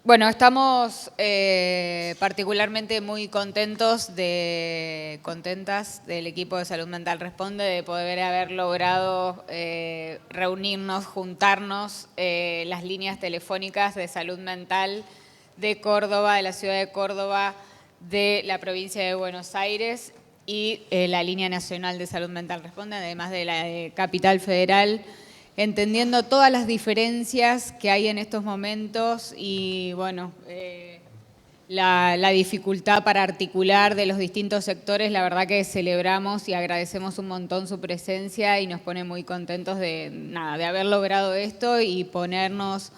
Bueno, estamos particularmente muy contentas del equipo de Salud Mental Responde de poder haber logrado reunirnos, juntarnos las líneas telefónicas de salud mental de Córdoba, de la ciudad de Córdoba, de la provincia de Buenos Aires y la línea nacional de salud mental Responde, además de la Capital Federal, entendiendo todas las diferencias que hay en estos momentos y, bueno, la dificultad para articular de los distintos sectores. La verdad que celebramos y agradecemos un montón su presencia y nos pone muy contentos de haber logrado esto y ponernos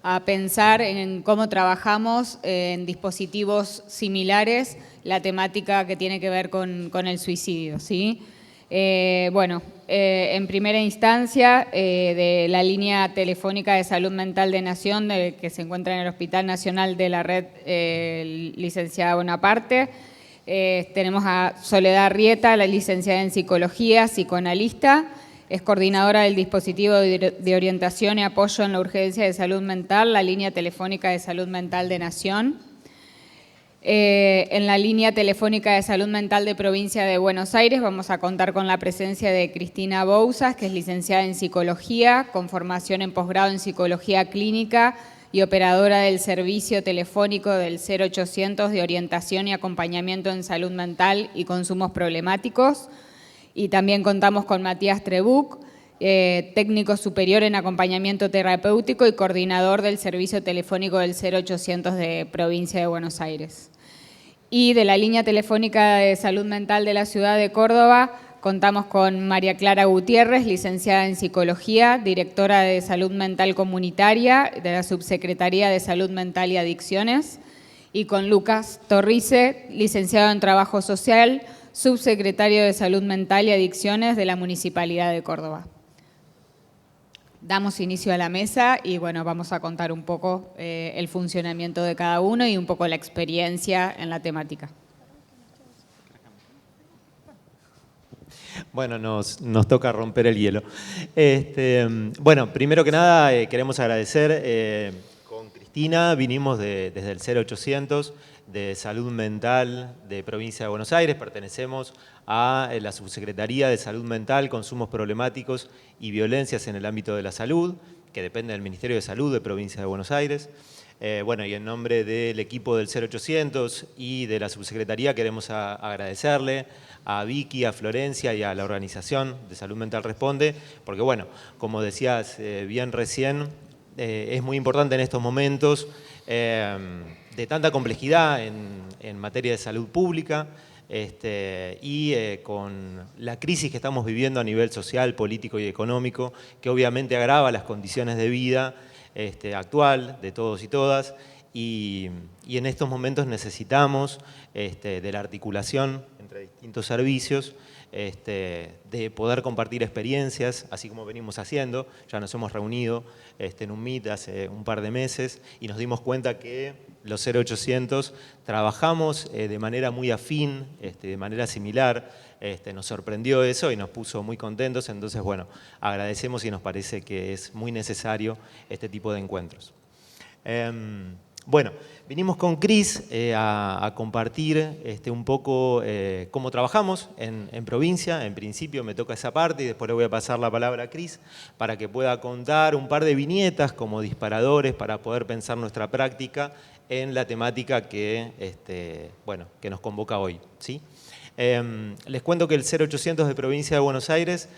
a pensar en cómo trabajamos en dispositivos similares, la temática que tiene que ver con el suicidio, ¿sí? En primera instancia, de la línea telefónica de salud mental de Nación, que se encuentra en el Hospital Nacional de la Red Licenciada Bonaparte, tenemos a Soledad Rieta, la licenciada en Psicología, psicoanalista, es coordinadora del dispositivo de orientación y apoyo en la urgencia de salud mental, la línea telefónica de salud mental de Nación. En la línea telefónica de salud mental de provincia de Buenos Aires vamos a contar con la presencia de Cristina Bouzas, que es licenciada en Psicología, con formación en posgrado en Psicología Clínica y operadora del servicio telefónico del 0800 de orientación y acompañamiento en salud mental y consumos problemáticos. Y también contamos con Matías Trebuch, técnico superior en acompañamiento terapéutico y coordinador del servicio telefónico del 0800 de provincia de Buenos Aires. Y de la línea telefónica de salud mental de la ciudad de Córdoba contamos con María Clara Gutiérrez, licenciada en Psicología, directora de Salud Mental Comunitaria de la Subsecretaría de Salud Mental y Adicciones, y con Lucas Torrice, licenciado en Trabajo Social, subsecretario de Salud Mental y Adicciones de la Municipalidad de Córdoba. Damos inicio a la mesa y, bueno, vamos a contar un poco el funcionamiento de cada uno y un poco la experiencia en la temática. Bueno, nos toca romper el hielo. Bueno, primero que nada queremos agradecer con Cristina, vinimos desde el 0800 de Salud Mental de Provincia de Buenos Aires, pertenecemos a la Subsecretaría de Salud Mental, Consumos Problemáticos y Violencias en el ámbito de la salud, que depende del Ministerio de Salud de Provincia de Buenos Aires. Bueno, y en nombre del equipo del 0800 y de la Subsecretaría queremos agradecerle a Vicky, a Florencia y a la organización de Salud Mental Responde, porque bueno, como decías bien recién, es muy importante en estos momentos de tanta complejidad en materia de salud pública y con la crisis que estamos viviendo a nivel social, político y económico, que obviamente agrava las condiciones de vida actual de todos y todas, y en estos momentos necesitamos de la articulación entre distintos servicios, de poder compartir experiencias, así como venimos haciendo. Ya nos hemos reunido en un Meet hace un par de meses y nos dimos cuenta que los 0800 trabajamos de manera muy afín, de manera similar. Nos sorprendió eso y nos puso muy contentos, entonces bueno, agradecemos y nos parece que es muy necesario este tipo de encuentros. Bueno, vinimos con Cris a compartir un poco cómo trabajamos en provincia. En principio me toca esa parte y después le voy a pasar la palabra a Cris para que pueda contar un par de viñetas como disparadores para poder pensar nuestra práctica en la temática que nos convoca hoy, ¿sí? Les cuento que el 0800 de Provincia de Buenos Aires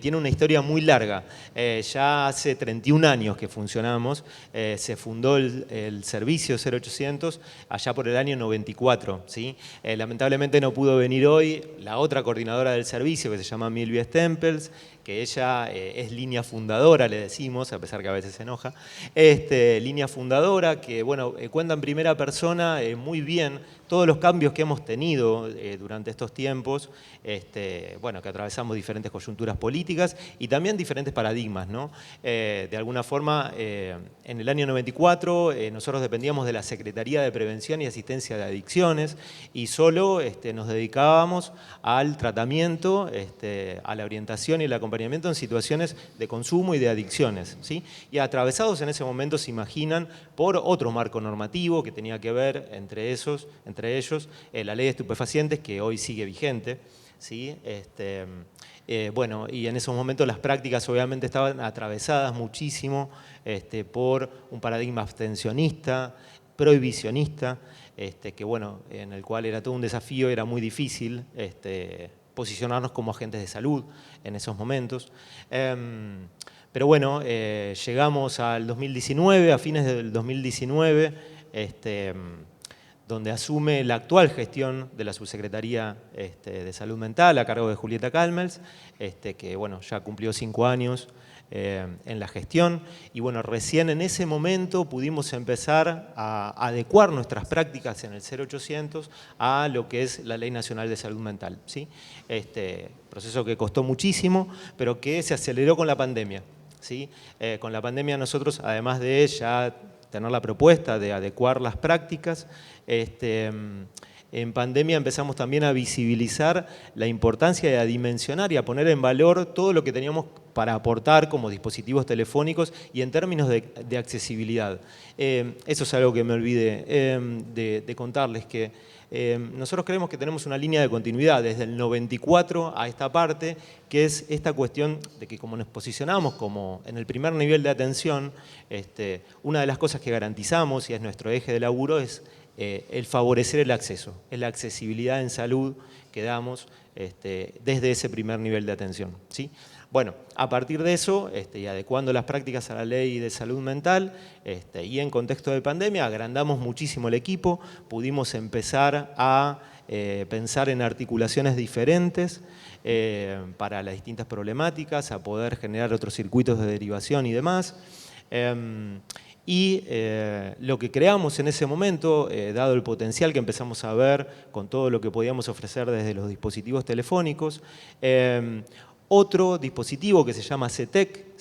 tiene una historia muy larga. Ya hace 31 años que funcionamos. Se fundó el servicio 0800 allá por el año 94. ¿Sí? Lamentablemente no pudo venir hoy la otra coordinadora del servicio, que se llama Milvia Stempels, que ella es línea fundadora, le decimos, a pesar que a veces se enoja. Línea fundadora que, bueno, cuenta en primera persona muy bien todos los cambios que hemos tenido durante estos estos tiempos, bueno, que atravesamos diferentes coyunturas políticas y también diferentes paradigmas, ¿no? De alguna forma, en el año 94 nosotros dependíamos de la Secretaría de Prevención y Asistencia de Adicciones y solo nos dedicábamos al tratamiento, a la orientación y el acompañamiento en situaciones de consumo y de adicciones, ¿sí? Y atravesados en ese momento, se imaginan, por otro marco normativo que tenía que ver entre ellos la ley de estupefacientes, que hoy sigue vigente, ¿sí? Bueno, y en esos momentos las prácticas obviamente estaban atravesadas muchísimo por un paradigma abstencionista, prohibicionista, que bueno, en el cual era todo un desafío, era muy difícil posicionarnos como agentes de salud en esos momentos. Pero bueno, llegamos al 2019, a fines del 2019, donde asume la actual gestión de la Subsecretaría de Salud Mental a cargo de Julieta Calmels, que bueno, ya cumplió 5 años en la gestión, y bueno, recién en ese momento pudimos empezar a adecuar nuestras prácticas en el 0800 a lo que es la Ley Nacional de Salud Mental, ¿sí? Proceso que costó muchísimo, pero que se aceleró con la pandemia, ¿sí? Con la pandemia nosotros, además de ya tener la propuesta de adecuar las prácticas, en pandemia empezamos también a visibilizar la importancia de dimensionar y a poner en valor todo lo que teníamos para aportar como dispositivos telefónicos y en términos de accesibilidad. Eso es algo que me olvidé de contarles, que nosotros creemos que tenemos una línea de continuidad desde el 94 a esta parte, que es esta cuestión de que como nos posicionamos como en el primer nivel de atención, una de las cosas que garantizamos y es nuestro eje de laburo es el favorecer el acceso, es la accesibilidad en salud que damos desde ese primer nivel de atención, ¿sí? Bueno, a partir de eso, y adecuando las prácticas a la ley de salud mental, y en contexto de pandemia, agrandamos muchísimo el equipo, pudimos empezar a pensar en articulaciones diferentes para las distintas problemáticas, a poder generar otros circuitos de derivación y demás. Y lo que creamos en ese momento, dado el potencial que empezamos a ver con todo lo que podíamos ofrecer desde los dispositivos telefónicos, otro dispositivo que se llama CETEC,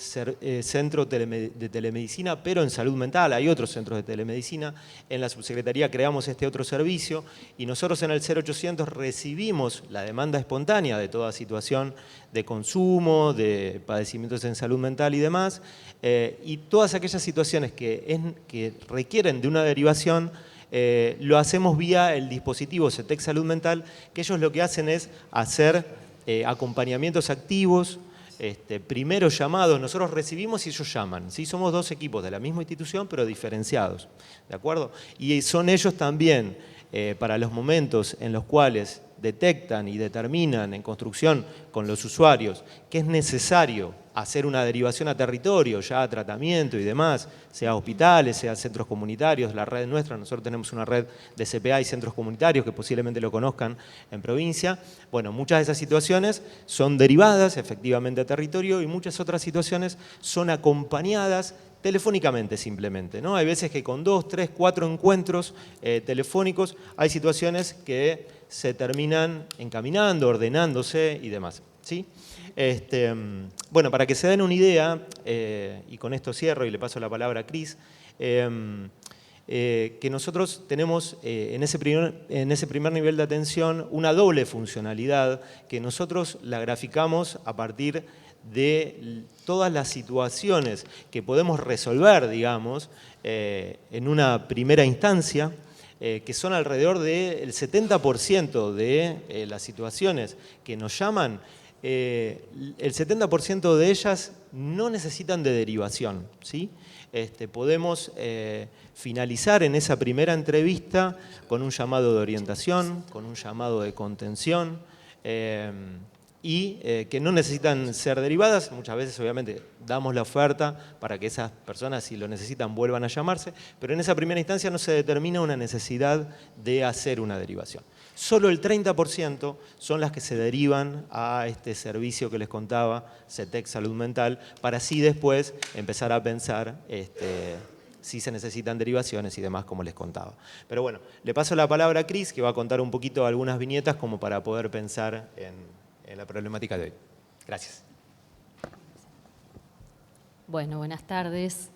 Centro de Telemedicina, pero en salud mental. Hay otros centros de telemedicina. En la subsecretaría creamos este otro servicio y nosotros en el 0800 recibimos la demanda espontánea de toda situación de consumo, de padecimientos en salud mental y demás, y todas aquellas situaciones que requieren de una derivación, lo hacemos vía el dispositivo CETEC Salud Mental, que ellos lo que hacen es hacer acompañamientos activos, primeros llamados, nosotros recibimos y ellos llaman, ¿sí? Somos dos equipos de la misma institución pero diferenciados, ¿de acuerdo? Y son ellos también, para los momentos en los cuales detectan y determinan en construcción con los usuarios que es necesario hacer una derivación a territorio, ya a tratamiento y demás, sea hospitales, sea centros comunitarios, la red nuestra, nosotros tenemos una red de CPA y centros comunitarios que posiblemente lo conozcan en provincia. Bueno, muchas de esas situaciones son derivadas efectivamente a territorio y muchas otras situaciones son acompañadas telefónicamente simplemente, ¿no? Hay veces que con 2, 3, 4 encuentros telefónicos hay situaciones que se terminan encaminando, ordenándose y demás, ¿sí? Bueno, para que se den una idea, y con esto cierro y le paso la palabra a Cris, que nosotros tenemos en ese primer nivel de atención una doble funcionalidad que nosotros la graficamos a partir de todas las situaciones que podemos resolver, digamos, en una primera instancia, que son alrededor del 70% de las situaciones que nos llaman, el 70% de ellas no necesitan de derivación, ¿sí? Podemos finalizar en esa primera entrevista con un llamado de orientación, con un llamado de contención, y que no necesitan ser derivadas. Muchas veces obviamente damos la oferta para que esas personas, si lo necesitan, vuelvan a llamarse, pero en esa primera instancia no se determina una necesidad de hacer una derivación. Solo el 30% son las que se derivan a este servicio que les contaba, CETEC Salud Mental, para así después empezar a pensar si se necesitan derivaciones y demás, como les contaba. Pero bueno, le paso la palabra a Cris, que va a contar un poquito algunas viñetas como para poder pensar en la problemática de hoy. Gracias. Bueno, buenas tardes.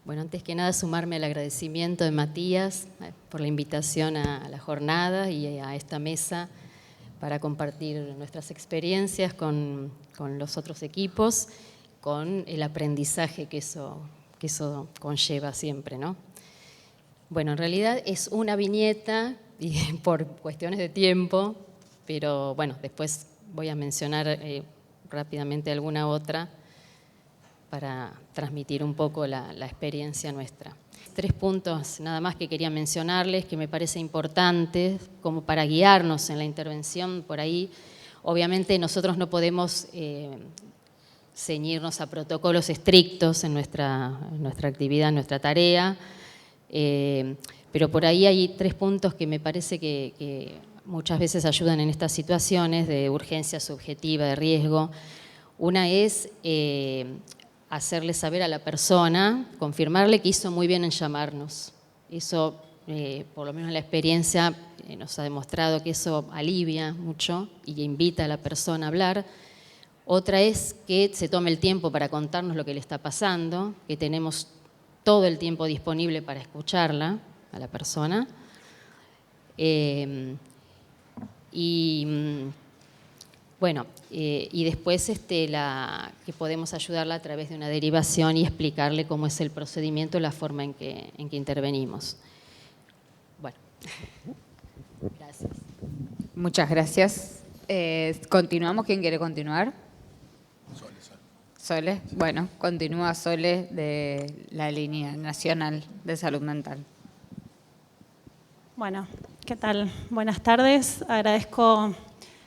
Bueno, antes que nada sumarme al agradecimiento de Matías por la invitación a la jornada y a esta mesa para compartir nuestras experiencias con los otros equipos, con el aprendizaje que eso conlleva siempre, ¿no? Bueno, en realidad es una viñeta y por cuestiones de tiempo, pero bueno, después voy a mencionar rápidamente alguna otra para transmitir un poco la experiencia nuestra. 3 puntos nada más que quería mencionarles que me parece importante como para guiarnos en la intervención por ahí. Obviamente nosotros no podemos ceñirnos a protocolos estrictos en nuestra actividad, en nuestra tarea, pero por ahí hay 3 puntos que me parece que muchas veces ayudan en estas situaciones de urgencia subjetiva, de riesgo. Una es hacerle saber a la persona, confirmarle que hizo muy bien en llamarnos. Eso, por lo menos en la experiencia, nos ha demostrado que eso alivia mucho y invita a la persona a hablar. Otra es que se tome el tiempo para contarnos lo que le está pasando, que tenemos todo el tiempo disponible para escucharla, a la persona. Bueno, y después que podemos ayudarla a través de una derivación y explicarle cómo es el procedimiento, la forma en que intervenimos. Bueno, gracias. Muchas gracias. ¿Continuamos? ¿Quién quiere continuar? Sole. Bueno, continúa Sole de la línea nacional de salud mental. Bueno, ¿qué tal? Buenas tardes. Agradezco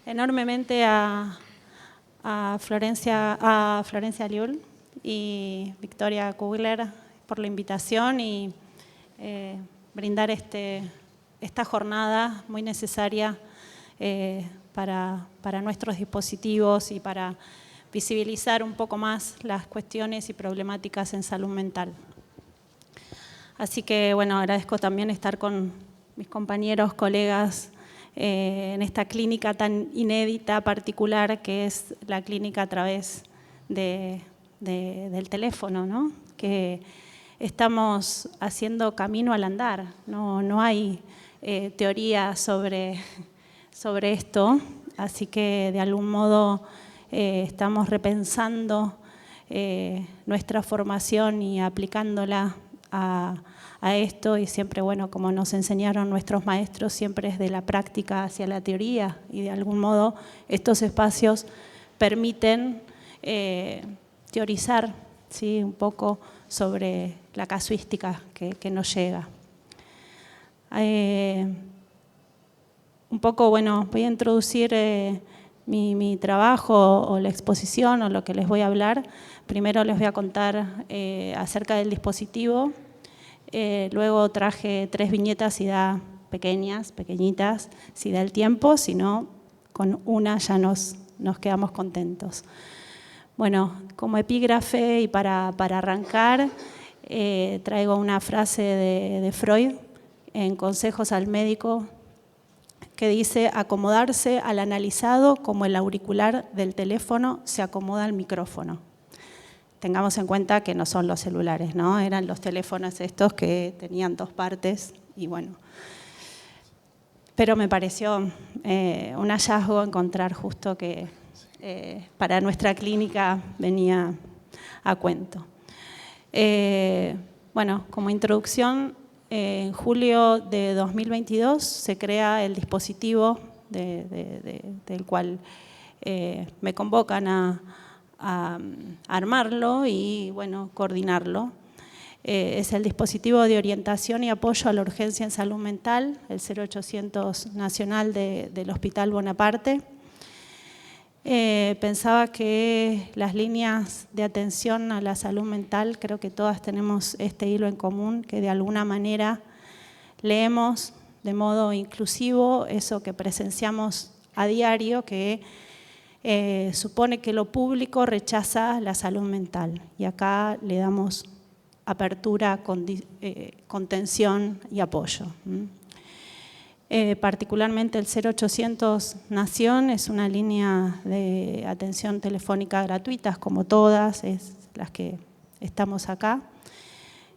enormemente a Florencia Liul y Victoria Kugler por la invitación y brindar esta jornada muy necesaria para nuestros dispositivos y para visibilizar un poco más las cuestiones y problemáticas en salud mental. Así que, bueno, agradezco también estar con mis compañeros, colegas, en esta clínica tan inédita, particular, que es la clínica a través del teléfono, ¿no? Que estamos haciendo camino al andar, no hay teoría sobre esto, así que de algún modo estamos repensando nuestra formación y aplicándola a esto, y siempre, bueno, como nos enseñaron nuestros maestros, siempre es de la práctica hacia la teoría, y de algún modo estos espacios permiten teorizar, ¿sí?, un poco sobre la casuística que nos llega. Un poco, bueno, voy a introducir mi trabajo o la exposición o lo que les voy a hablar. Primero les voy a contar acerca del dispositivo. Luego traje 3 viñetas, si da pequeñitas, si da el tiempo, si no, con una ya nos quedamos contentos. Bueno, como epígrafe y para arrancar, traigo una frase de Freud en Consejos al médico, que dice: acomodarse al analizado como el auricular del teléfono se acomoda al micrófono. Tengamos en cuenta que no son los celulares, ¿no? Eran los teléfonos estos que tenían 2 partes y bueno. Pero me pareció un hallazgo encontrar justo que para nuestra clínica venía a cuento. Bueno, como introducción, en julio de 2022 se crea el dispositivo del cual me convocan a armarlo y, bueno, coordinarlo. Es el dispositivo de orientación y apoyo a la urgencia en salud mental, el 0800 nacional del Hospital Bonaparte. Pensaba que las líneas de atención a la salud mental, creo que todas tenemos este hilo en común, que de alguna manera leemos de modo inclusivo eso que presenciamos a diario, que supone que lo público rechaza la salud mental. Y acá le damos apertura, contención y apoyo. Particularmente el 0800 Nación es una línea de atención telefónica gratuitas, como todas las que estamos acá,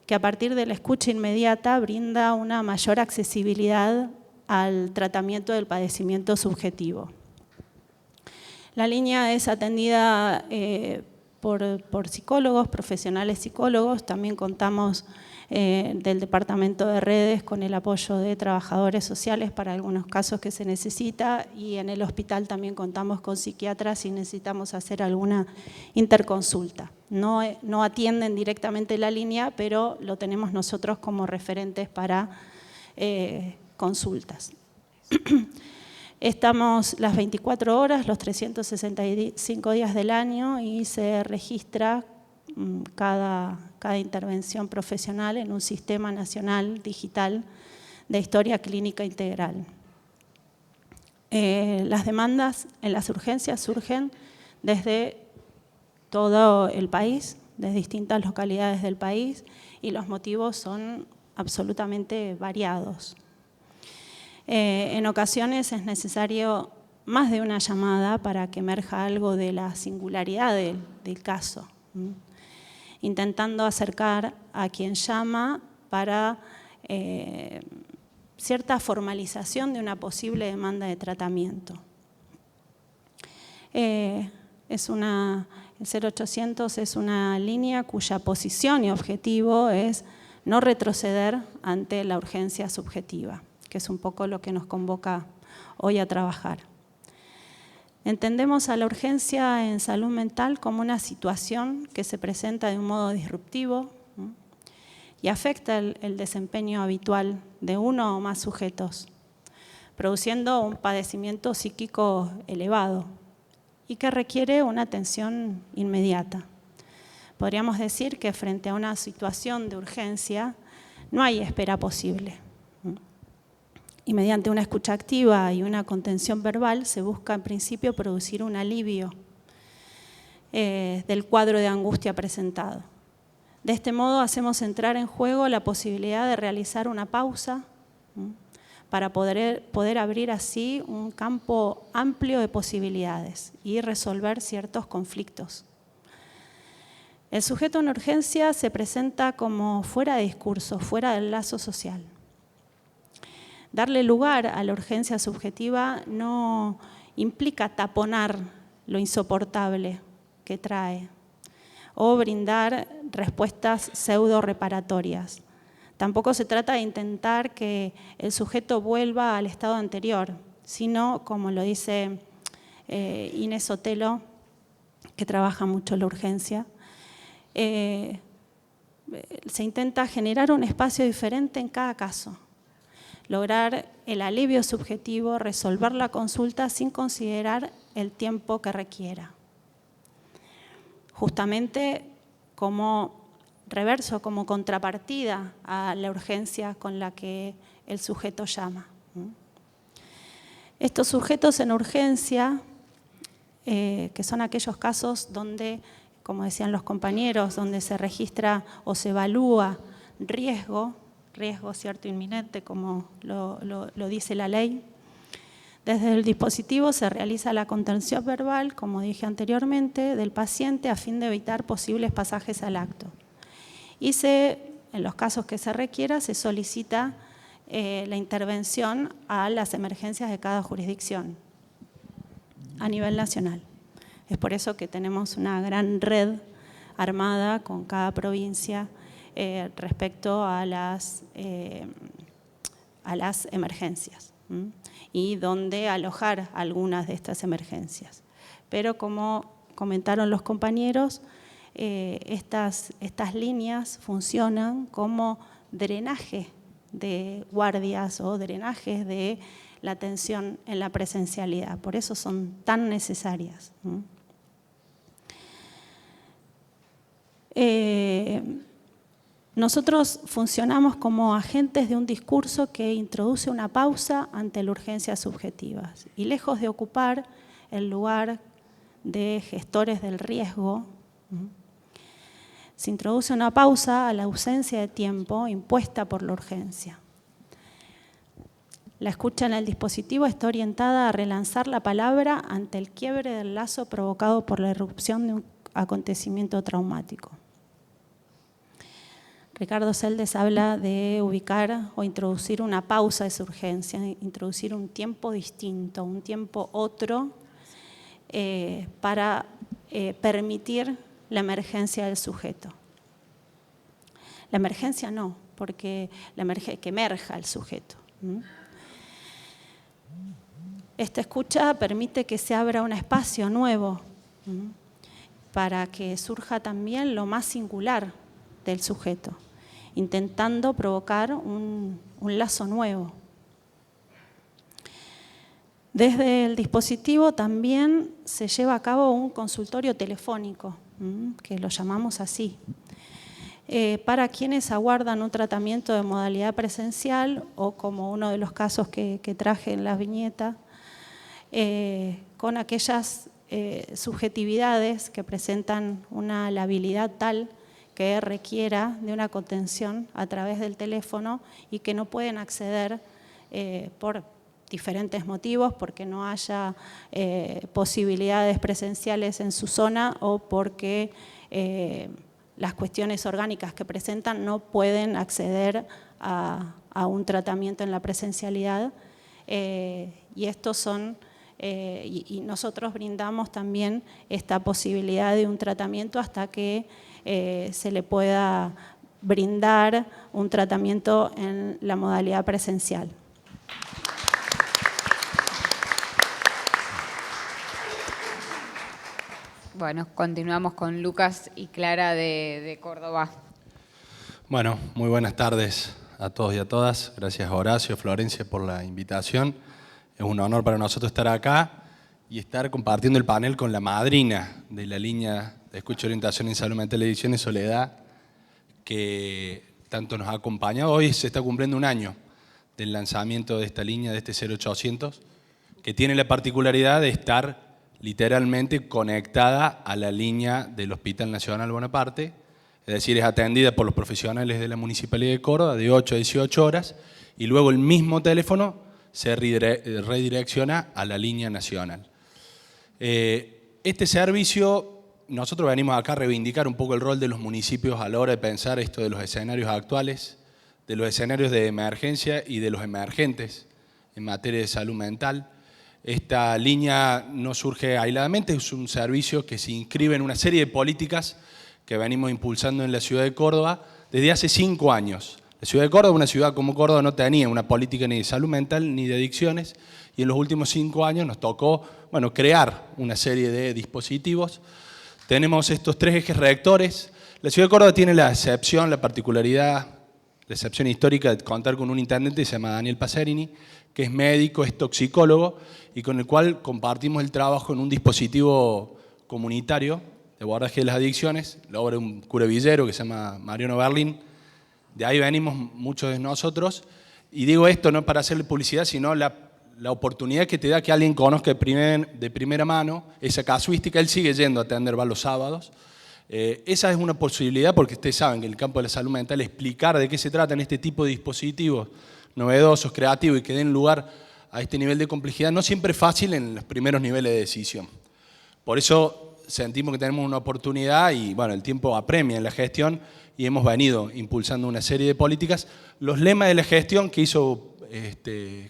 que a partir de la escucha inmediata brinda una mayor accesibilidad al tratamiento del padecimiento subjetivo. La línea es atendida por psicólogos, profesionales psicólogos. También contamos del Departamento de Redes con el apoyo de trabajadores sociales para algunos casos que se necesita, y en el hospital también contamos con psiquiatras si necesitamos hacer alguna interconsulta. No atienden directamente la línea, pero lo tenemos nosotros como referentes para consultas. Estamos las 24 horas, los 365 días del año, y se registra cada intervención profesional en un sistema nacional digital de historia clínica integral. Las demandas en las urgencias surgen desde todo el país, de distintas localidades del país, y los motivos son absolutamente variados. En ocasiones es necesario más de una llamada para que emerja algo de la singularidad del caso, intentando acercar a quien llama para cierta formalización de una posible demanda de tratamiento. El 0800 es una línea cuya posición y objetivo es no retroceder ante la urgencia subjetiva, que es un poco lo que nos convoca hoy a trabajar. Entendemos a la urgencia en salud mental como una situación que se presenta de un modo disruptivo y afecta el desempeño habitual de uno o más sujetos, produciendo un padecimiento psíquico elevado y que requiere una atención inmediata. Podríamos decir que frente a una situación de urgencia no hay espera posible. Y mediante una escucha activa y una contención verbal se busca en principio producir un alivio del cuadro de angustia presentado. De este modo hacemos entrar en juego la posibilidad de realizar una pausa para poder abrir así un campo amplio de posibilidades y resolver ciertos conflictos. El sujeto en urgencia se presenta como fuera de discurso, fuera del lazo social. Darle lugar a la urgencia subjetiva no implica taponar lo insoportable que trae o brindar respuestas pseudo-reparatorias. Tampoco se trata de intentar que el sujeto vuelva al estado anterior, sino, como lo dice Inés Sotelo, que trabaja mucho la urgencia, se intenta generar un espacio diferente en cada caso. Lograr el alivio subjetivo, resolver la consulta sin considerar el tiempo que requiera. Justamente como reverso, como contrapartida a la urgencia con la que el sujeto llama. Estos sujetos en urgencia, que son aquellos casos donde, como decían los compañeros, donde se registra o se evalúa riesgo cierto inminente, como lo dice la ley. Desde el dispositivo se realiza la contención verbal, como dije anteriormente, del paciente a fin de evitar posibles pasajes al acto. Y en los casos que se requiera, se solicita la intervención a las emergencias de cada jurisdicción a nivel nacional. Es por eso que tenemos una gran red armada con cada provincia respecto a las emergencias y donde alojar algunas de estas emergencias. Pero como comentaron los compañeros, estas líneas funcionan como drenaje de guardias o drenajes de la atención en la presencialidad. Por eso son tan necesarias. Nosotros funcionamos como agentes de un discurso que introduce una pausa ante la urgencia subjetiva y lejos de ocupar el lugar de gestores del riesgo, Se introduce una pausa a la ausencia de tiempo impuesta por la urgencia. La escucha en el dispositivo está orientada a relanzar la palabra ante el quiebre del lazo provocado por la irrupción de un acontecimiento traumático. Ricardo Seldes habla de ubicar o introducir una pausa de esa urgencia, introducir un tiempo distinto, un tiempo otro, para permitir la emergencia del sujeto. La emergencia no, porque que emerja el sujeto. Esta escucha permite que se abra un espacio nuevo para que surja también lo más singular del sujeto, intentando provocar un lazo nuevo. Desde el dispositivo también se lleva a cabo un consultorio telefónico, que lo llamamos así, para quienes aguardan un tratamiento de modalidad presencial o, como uno de los casos que traje en la viñeta, con aquellas subjetividades que presentan una labilidad tal que requiera de una contención a través del teléfono y que no pueden acceder por diferentes motivos, porque no haya posibilidades presenciales en su zona o porque las cuestiones orgánicas que presentan no pueden acceder a un tratamiento en la presencialidad. Y estos son, y nosotros brindamos también esta posibilidad de un tratamiento hasta que se le pueda brindar un tratamiento en la modalidad presencial. Bueno, continuamos con Lucas y Clara de Córdoba. Bueno, muy buenas tardes a todos y a todas. Gracias a Horacio, Florencia por la invitación. Es un honor para nosotros estar acá y estar compartiendo el panel con la madrina de la línea de Escucha, Orientación en Salud Mental, Ediciones Soledad, que tanto nos ha acompañado. Hoy se está cumpliendo un año del lanzamiento de esta línea, de este 0800, que tiene la particularidad de estar literalmente conectada a la línea del Hospital Nacional Bonaparte, es decir, es atendida por los profesionales de la Municipalidad de Córdoba de 8 a 18 horas y luego el mismo teléfono se redirecciona a la línea nacional. Este servicio, nosotros venimos acá a reivindicar un poco el rol de los municipios a la hora de pensar esto de los escenarios actuales, de los escenarios de emergencia y de los emergentes en materia de salud mental. Esta línea no surge aisladamente, es un servicio que se inscribe en una serie de políticas que venimos impulsando en la ciudad de Córdoba desde hace 5 años. La ciudad de Córdoba, una ciudad como Córdoba, no tenía una política ni de salud mental ni de adicciones, y en los últimos 5 años nos tocó, bueno, crear una serie de dispositivos. Tenemos estos 3 ejes rectores. La ciudad de Córdoba tiene la excepción, la particularidad, la excepción histórica de contar con un intendente que se llama Daniel Pacerini, que es médico, es toxicólogo y con el cual compartimos el trabajo en un dispositivo comunitario de abordaje de las adicciones, la obra de un cura villero que se llama Mariano Berlín. De ahí venimos muchos de nosotros, y digo esto no para hacerle publicidad, sino la oportunidad que te da que alguien conozca de primera mano esa casuística. Él sigue yendo a atender, va los sábados. Esa es una posibilidad, porque ustedes saben que en el campo de la salud mental explicar de qué se trata en este tipo de dispositivos novedosos, creativos y que den lugar a este nivel de complejidad no siempre es fácil en los primeros niveles de decisión. Por eso sentimos que tenemos una oportunidad y bueno, el tiempo apremia en la gestión y hemos venido impulsando una serie de políticas. Los lemas de la gestión que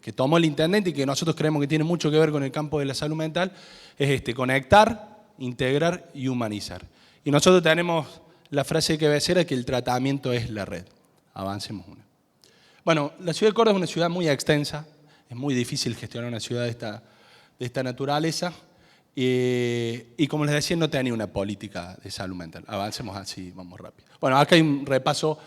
que tomó el intendente y que nosotros creemos que tiene mucho que ver con el campo de la salud mental es conectar, integrar y humanizar. Y nosotros tenemos la frase que cabecera que el tratamiento es la red. Avancemos una. Bueno, la ciudad de Córdoba es una ciudad muy extensa, es muy difícil gestionar una ciudad de esta naturaleza y como les decía, no tenía una política de salud mental. Avancemos así, vamos rápido. Bueno, acá hay un repaso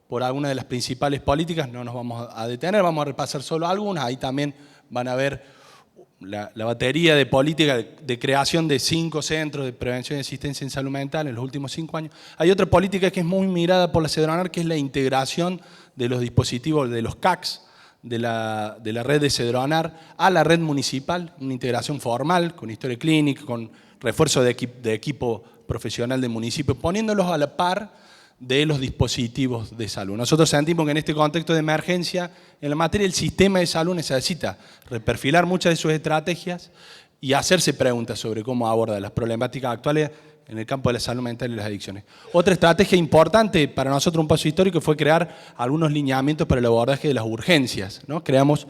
por algunas de las principales políticas, no nos vamos a detener, vamos a repasar solo algunas, ahí también van a ver la batería de políticas de creación de 5 centros de prevención y asistencia en salud mental en los últimos 5 años. Hay otra política que es muy mirada por la CEDRONAR, que es la integración de los dispositivos de los CACs, de la red de CEDRONAR a la red municipal, una integración formal con historia clínica, con refuerzo de equipo profesional de municipios, poniéndolos a la par de los dispositivos de salud. Nosotros sentimos que en este contexto de emergencia, en la materia del sistema de salud necesita reperfilar muchas de sus estrategias y hacerse preguntas sobre cómo aborda las problemáticas actuales en el campo de la salud mental y las adicciones. Otra estrategia importante para nosotros, un paso histórico, fue crear algunos lineamientos para el abordaje de las urgencias, ¿no? Creamos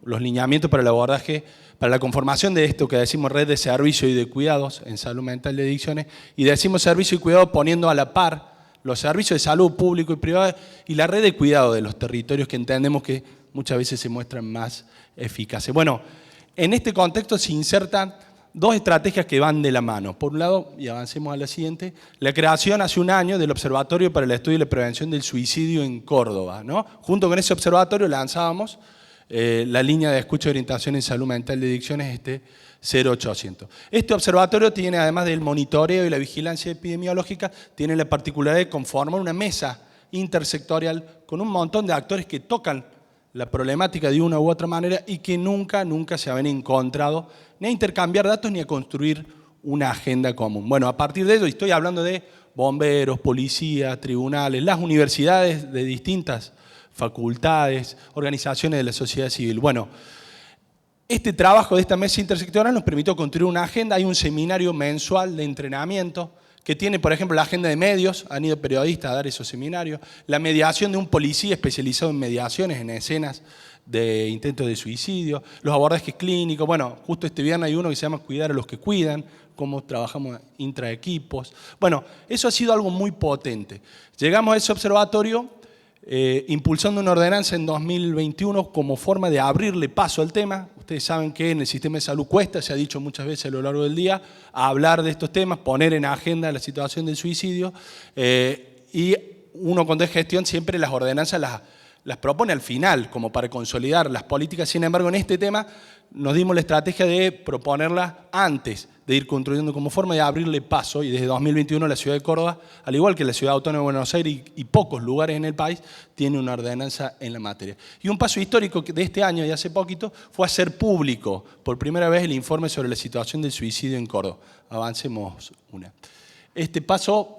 los lineamientos para el abordaje, para la conformación de esto que decimos red de servicio y de cuidados en salud mental y adicciones, y decimos servicio y cuidado poniendo a la par los servicios de salud público y privado y la red de cuidado de los territorios que entendemos que muchas veces se muestran más eficaces. Bueno, en este contexto se insertan dos estrategias que van de la mano. Por un lado, y avancemos a la siguiente, la creación hace un año del Observatorio para el Estudio y la Prevención del Suicidio en Córdoba, ¿no? Junto con ese observatorio lanzábamos la línea de escucha y orientación en salud mental y adicciones 0800. Este observatorio tiene, además del monitoreo y la vigilancia epidemiológica, tiene la particularidad de conformar una mesa intersectorial con un montón de actores que tocan la problemática de una u otra manera y que nunca se habían encontrado ni a intercambiar datos ni a construir una agenda común. Bueno, a partir de ello, estoy hablando de bomberos, policías, tribunales, las universidades de distintas facultades, organizaciones de la sociedad civil. Bueno, este trabajo de esta mesa intersectorial nos permitió construir una agenda. Hay un seminario mensual de entrenamiento que tiene, por ejemplo, la agenda de medios, han ido periodistas a dar esos seminarios, la mediación de un policía especializado en mediaciones, en escenas de intentos de suicidio, los abordajes clínicos. Bueno, justo este viernes hay uno que se llama Cuidar a los que cuidan, cómo trabajamos intraequipos. Bueno, eso ha sido algo muy potente. Llegamos a ese observatorio impulsando una ordenanza en 2021 como forma de abrirle paso al tema. Ustedes saben que en el sistema de salud cuesta, se ha dicho muchas veces a lo largo del día, a hablar de estos temas, poner en agenda la situación del suicidio, y uno cuando es gestión siempre las ordenanzas las propone al final, como para consolidar las políticas. Sin embargo, en este tema nos dimos la estrategia de proponerlas antes, de ir construyendo como forma de abrirle paso, y desde 2021 la ciudad de Córdoba, al igual que la ciudad autónoma de Buenos Aires y pocos lugares en el país, tiene una ordenanza en la materia. Y un paso histórico de este año y hace poquito fue hacer público por primera vez el informe sobre la situación del suicidio en Córdoba. Avancemos una. Este paso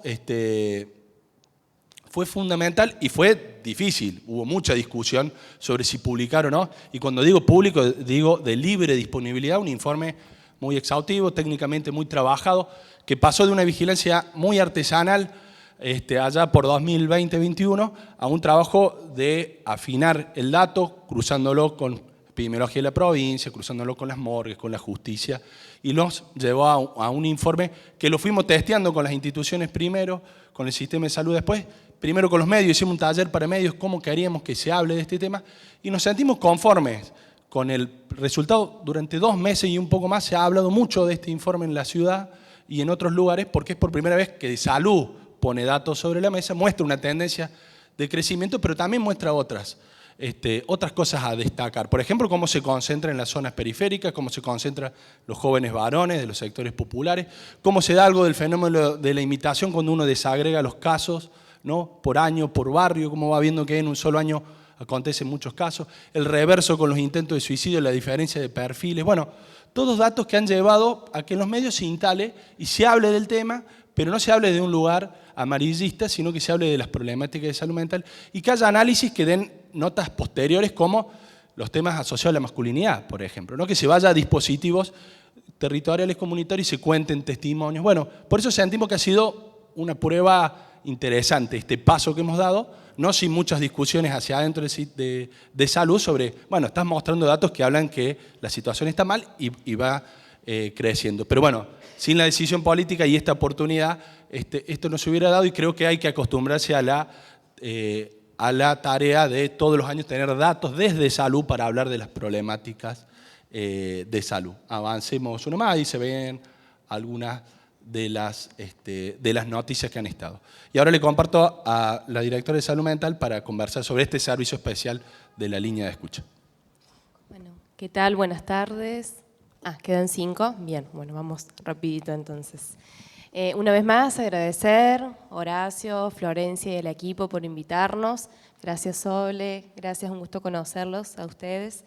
fue fundamental y fue difícil. Hubo mucha discusión sobre si publicar o no. Y cuando digo público, digo de libre disponibilidad, un informe muy exhaustivo, técnicamente muy trabajado, que pasó de una vigilancia muy artesanal allá por 2020-2021 a un trabajo de afinar el dato, cruzándolo con epidemiología de la provincia, cruzándolo con las morgues, con la justicia, y nos llevó a un informe que lo fuimos testeando con las instituciones primero, con el sistema de salud después, primero con los medios, hicimos un taller para medios, cómo queríamos que se hable de este tema, y nos sentimos conformes con el resultado. Durante 2 meses y un poco más se ha hablado mucho de este informe en la ciudad y en otros lugares, porque es por primera vez que de salud pone datos sobre la mesa, muestra una tendencia de crecimiento, pero también muestra otras cosas a destacar. Por ejemplo, cómo se concentra en las zonas periféricas, cómo se concentran los jóvenes varones de los sectores populares, cómo se da algo del fenómeno de la imitación cuando uno desagrega los casos, ¿no? Por año, por barrio, cómo va viendo que en un solo año acontece en muchos casos, el reverso con los intentos de suicidio, la diferencia de perfiles. Bueno, todos datos que han llevado a que en los medios se instale y se hable del tema, pero no se hable de un lugar amarillista, sino que se hable de las problemáticas de salud mental y que haya análisis que den notas posteriores como los temas asociados a la masculinidad, por ejemplo, ¿no? Que se vaya a dispositivos territoriales comunitarios y se cuenten testimonios. Bueno, por eso sentimos que ha sido una prueba interesante este paso que hemos dado, no sin muchas discusiones hacia adentro de salud sobre, bueno, estás mostrando datos que hablan que la situación está mal y va creciendo. Pero bueno, sin la decisión política y esta oportunidad, esto no se hubiera dado, y creo que hay que acostumbrarse a la tarea de todos los años tener datos desde salud para hablar de las problemáticas de salud. Avancemos uno más y se ven algunas de las noticias que han estado. Y ahora le comparto a la directora de Salud Mental para conversar sobre este servicio especial de la línea de escucha. Bueno, ¿qué tal? Buenas tardes. ¿Quedan 5? Bien, bueno, vamos rapidito entonces. Una vez más, agradecer Horacio, Florencia y el equipo por invitarnos. Gracias, Sole. Gracias, un gusto conocerlos a ustedes.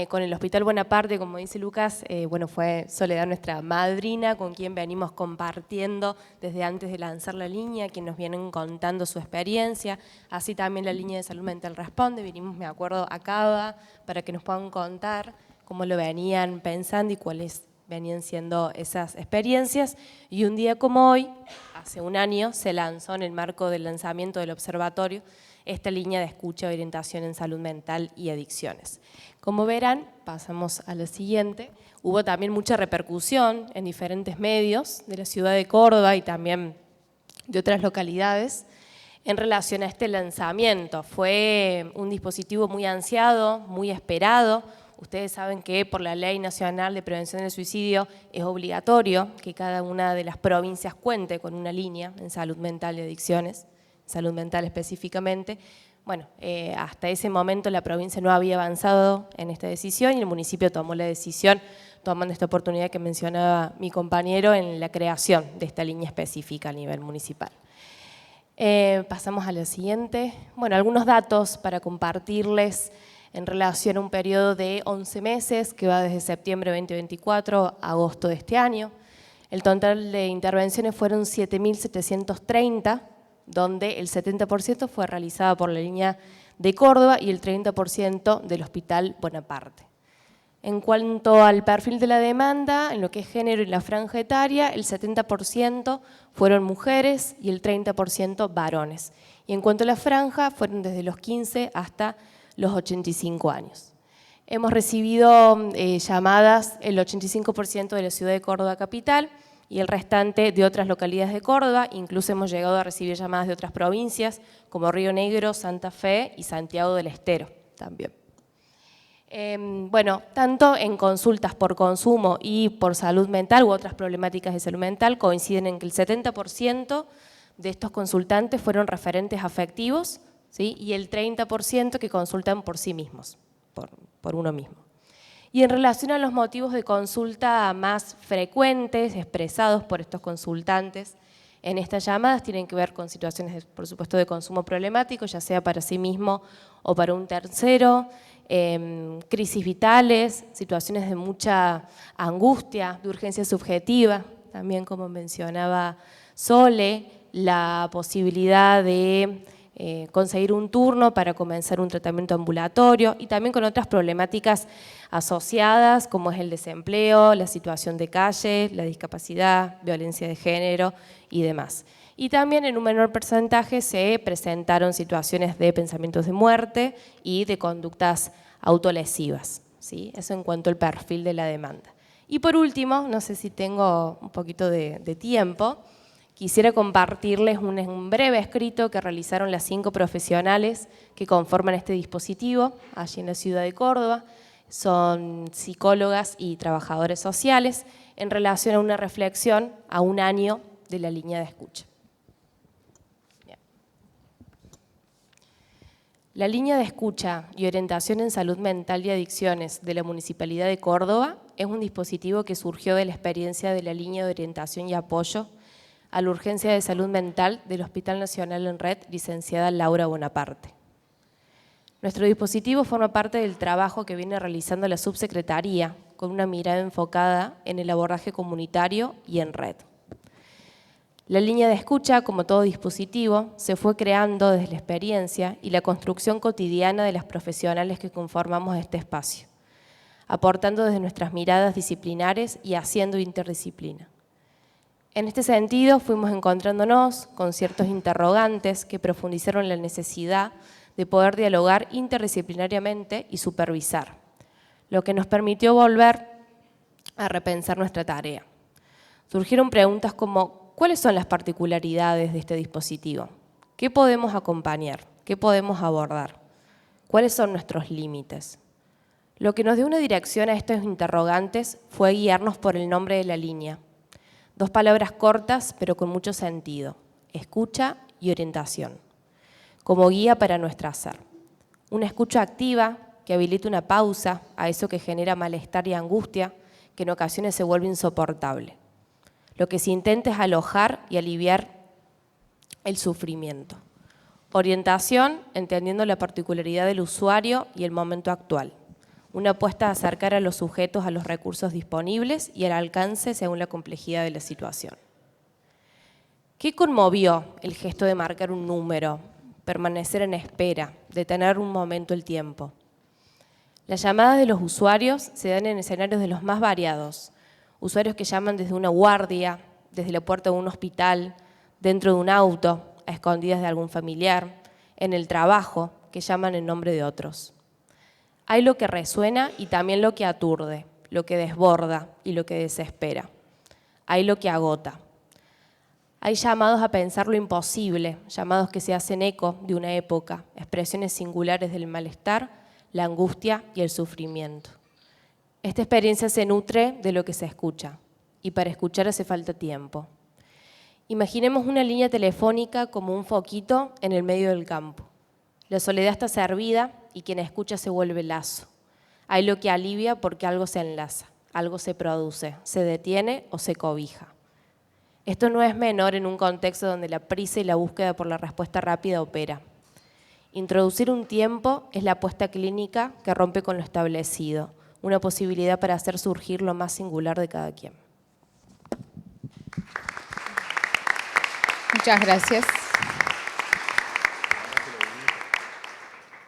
Con el Hospital Bonaparte, como dice Lucas, bueno, fue Soledad nuestra madrina, con quien venimos compartiendo desde antes de lanzar la línea, quien nos vienen contando su experiencia. Así también la línea de salud mental responde, vinimos, me acuerdo, a Cava para que nos puedan contar cómo lo venían pensando y cuáles venían siendo esas experiencias. Y un día como hoy, hace un año, se lanzó en el marco del lanzamiento del observatorio esta línea de escucha y orientación en salud mental y adicciones. Como verán, pasamos a la siguiente, hubo también mucha repercusión en diferentes medios de la ciudad de Córdoba y también de otras localidades en relación a este lanzamiento. Fue un dispositivo muy ansiado, muy esperado. Ustedes saben que por la Ley Nacional de Prevención del Suicidio es obligatorio que cada una de las provincias cuente con una línea en salud mental y adicciones, salud mental específicamente. Bueno, hasta ese momento la provincia no había avanzado en esta decisión y el municipio tomó la decisión, tomando esta oportunidad que mencionaba mi compañero en la creación de esta línea específica a nivel municipal. Pasamos a la siguiente. Bueno, algunos datos para compartirles en relación a un periodo de 11 meses que va desde septiembre de 2024 a agosto de este año. El total de intervenciones fueron 7.730, donde el 70% fue realizada por la línea de Córdoba y el 30% del Hospital Bonaparte. En cuanto al perfil de la demanda, en lo que es género y la franja etaria, el 70% fueron mujeres y el 30% varones. Y en cuanto a la franja, fueron desde los 15 hasta los 85 años. Hemos recibido llamadas el 85% de la ciudad de Córdoba capital y el restante de otras localidades de Córdoba. Incluso hemos llegado a recibir llamadas de otras provincias como Río Negro, Santa Fe y Santiago del Estero también. Bueno, tanto en consultas por consumo y por salud mental u otras problemáticas de salud mental coinciden en que el 70% de estos consultantes fueron referentes afectivos, ¿sí? Y el 30% que consultan por sí mismos, por uno mismo. Y en relación a los motivos de consulta más frecuentes expresados por estos consultantes en estas llamadas, tienen que ver con situaciones, por supuesto, de consumo problemático, ya sea para sí mismo o para un tercero, crisis vitales, situaciones de mucha angustia, de urgencia subjetiva, también como mencionaba Sole, la posibilidad de conseguir un turno para comenzar un tratamiento ambulatorio y también con otras problemáticas asociadas como es el desempleo, la situación de calle, la discapacidad, violencia de género y demás. Y también en un menor porcentaje se presentaron situaciones de pensamientos de muerte y de conductas autolesivas, ¿sí? Eso en cuanto al perfil de la demanda. Y por último, no sé si tengo un poquito de tiempo, quisiera compartirles un breve escrito que realizaron las 5 profesionales que conforman este dispositivo allí en la ciudad de Córdoba. Son psicólogas y trabajadores sociales en relación a una reflexión a un año de la línea de escucha. Bien. La línea de escucha y orientación en salud mental y adicciones de la Municipalidad de Córdoba es un dispositivo que surgió de la experiencia de la línea de orientación y apoyo a la urgencia de salud mental del Hospital Nacional en Red, licenciada Laura Bonaparte. Nuestro dispositivo forma parte del trabajo que viene realizando la subsecretaría con una mirada enfocada en el abordaje comunitario y en red. La línea de escucha, como todo dispositivo, se fue creando desde la experiencia y la construcción cotidiana de las profesionales que conformamos este espacio, aportando desde nuestras miradas disciplinares y haciendo interdisciplina. En este sentido, fuimos encontrándonos con ciertos interrogantes que profundizaron la necesidad de poder dialogar interdisciplinariamente y supervisar, lo que nos permitió volver a repensar nuestra tarea. Surgieron preguntas como, ¿cuáles son las particularidades de este dispositivo? ¿Qué podemos acompañar? ¿Qué podemos abordar? ¿Cuáles son nuestros límites? Lo que nos dio una dirección a estos interrogantes fue guiarnos por el nombre de la línea. 2 palabras cortas, pero con mucho sentido: escucha y orientación, como guía para nuestro hacer. Una escucha activa que habilita una pausa a eso que genera malestar y angustia, que en ocasiones se vuelve insoportable. Lo que se intenta es alojar y aliviar el sufrimiento. Orientación, entendiendo la particularidad del usuario y el momento actual. una apuesta a acercar a los sujetos a los recursos disponibles y al alcance según la complejidad de la situación. ¿Qué conmovió el gesto de marcar un número, permanecer en espera, detener un momento el tiempo? Las llamadas de los usuarios se dan en escenarios de los más variados. Usuarios que llaman desde una guardia, desde la puerta de un hospital, dentro de un auto, a escondidas de algún familiar, en el trabajo, que llaman en nombre de otros. Hay lo que resuena y también lo que aturde, lo que desborda y lo que desespera. Hay lo que agota. Hay llamados a pensar lo imposible, llamados que se hacen eco de una época, expresiones singulares del malestar, la angustia y el sufrimiento. Esta experiencia se nutre de lo que se escucha, y para escuchar hace falta tiempo. Imaginemos una línea telefónica como un foquito en el medio del campo. La soledad está servida y quien escucha se vuelve lazo. Hay lo que alivia porque algo se enlaza, algo se produce, se detiene o se cobija. Esto no es menor en un contexto donde la prisa y la búsqueda por la respuesta rápida opera. Introducir un tiempo es la apuesta clínica que rompe con lo establecido, una posibilidad para hacer surgir lo más singular de cada quien. Muchas gracias.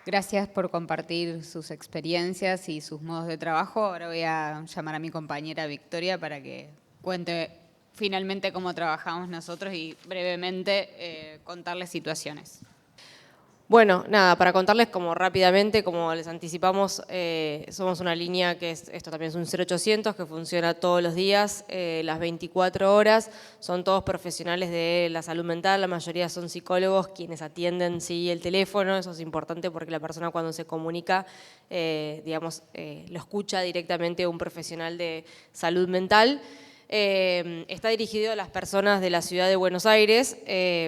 Gracias por compartir sus experiencias y sus modos de trabajo. Ahora voy a llamar a mi compañera Victoria para que cuente finalmente cómo trabajamos nosotros y brevemente contarles situaciones. Bueno, nada, para contarles como rápidamente, como les anticipamos, somos una línea que esto también es un 0800 que funciona todos los días, las 24 horas, son todos profesionales de la salud mental, la mayoría son psicólogos quienes atienden sí, el teléfono, eso es importante porque la persona cuando se comunica, digamos, lo escucha directamente un profesional de salud mental. Está dirigido a las personas de la ciudad de Buenos Aires,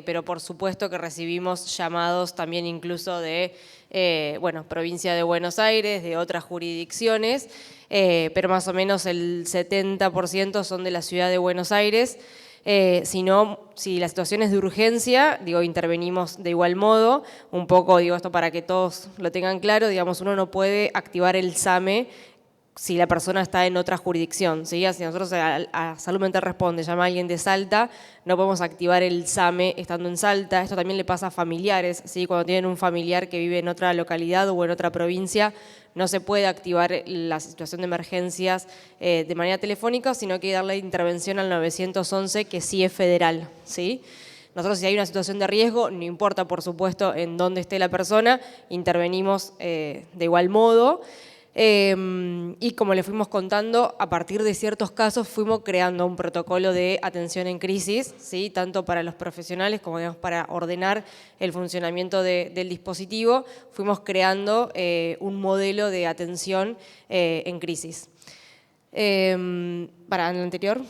pero por supuesto que recibimos llamados también incluso de provincia de Buenos Aires, de otras jurisdicciones, pero más o menos el 70% son de la ciudad de Buenos Aires. Si la situación es de urgencia, intervenimos de igual modo, un poco, esto para que todos lo tengan claro, uno no puede activar el SAME si la persona está en otra jurisdicción, ¿sí? Si nosotros a Salud Mental Responde llama a alguien de Salta, no podemos activar el SAME estando en Salta. Esto también le pasa a familiares, ¿sí? Cuando tienen un familiar que vive en otra localidad o en otra provincia, no se puede activar la situación de emergencias de manera telefónica, sino que hay que darle intervención al 911, que sí es federal, ¿sí? Nosotros si hay una situación de riesgo, no importa por supuesto en dónde esté la persona, intervenimos de igual modo. Y como le fuimos contando, a partir de ciertos casos fuimos creando un protocolo de atención en crisis, ¿sí? Tanto para los profesionales como para ordenar el funcionamiento del dispositivo, fuimos creando un modelo de atención en crisis. Para el anterior.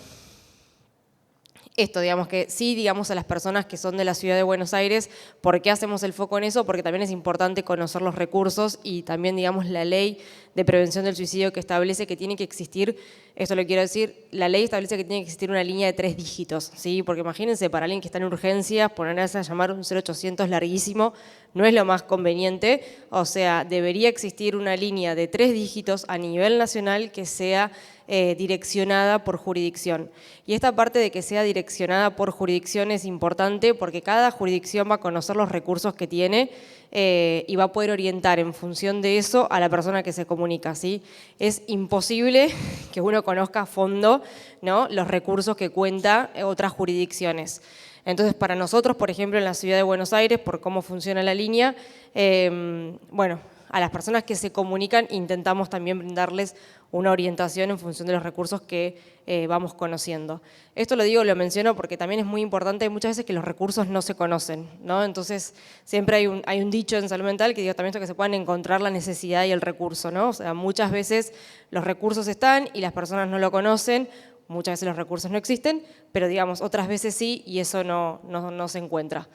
Esto, que sí, a las personas que son de la ciudad de Buenos Aires, ¿por qué hacemos el foco en eso? Porque también es importante conocer los recursos y también, la ley de prevención del suicidio que establece que tiene que existir, esto lo quiero decir, la ley establece que tiene que existir una línea de 3 dígitos, ¿sí? Porque imagínense, para alguien que está en urgencias, ponerse a llamar un 0800 larguísimo no es lo más conveniente, o sea, debería existir una línea de 3 dígitos a nivel nacional que sea direccionada por jurisdicción. Y esta parte de que sea direccionada por jurisdicción es importante porque cada jurisdicción va a conocer los recursos que tiene y va a poder orientar en función de eso a la persona que se comunica, ¿sí? Es imposible que uno conozca a fondo, ¿no?, los recursos que cuenta otras jurisdicciones. Entonces, para nosotros, por ejemplo, en la ciudad de Buenos Aires, por cómo funciona la línea, a las personas que se comunican intentamos también brindarles una orientación en función de los recursos que vamos conociendo. Esto lo menciono porque también es muy importante, hay muchas veces que los recursos no se conocen, ¿no? Entonces siempre hay un dicho en salud mental que digo también esto, que se puedan encontrar la necesidad y el recurso, ¿no? O sea, muchas veces los recursos están y las personas no lo conocen, muchas veces los recursos no existen, pero otras veces sí y eso no se encuentra.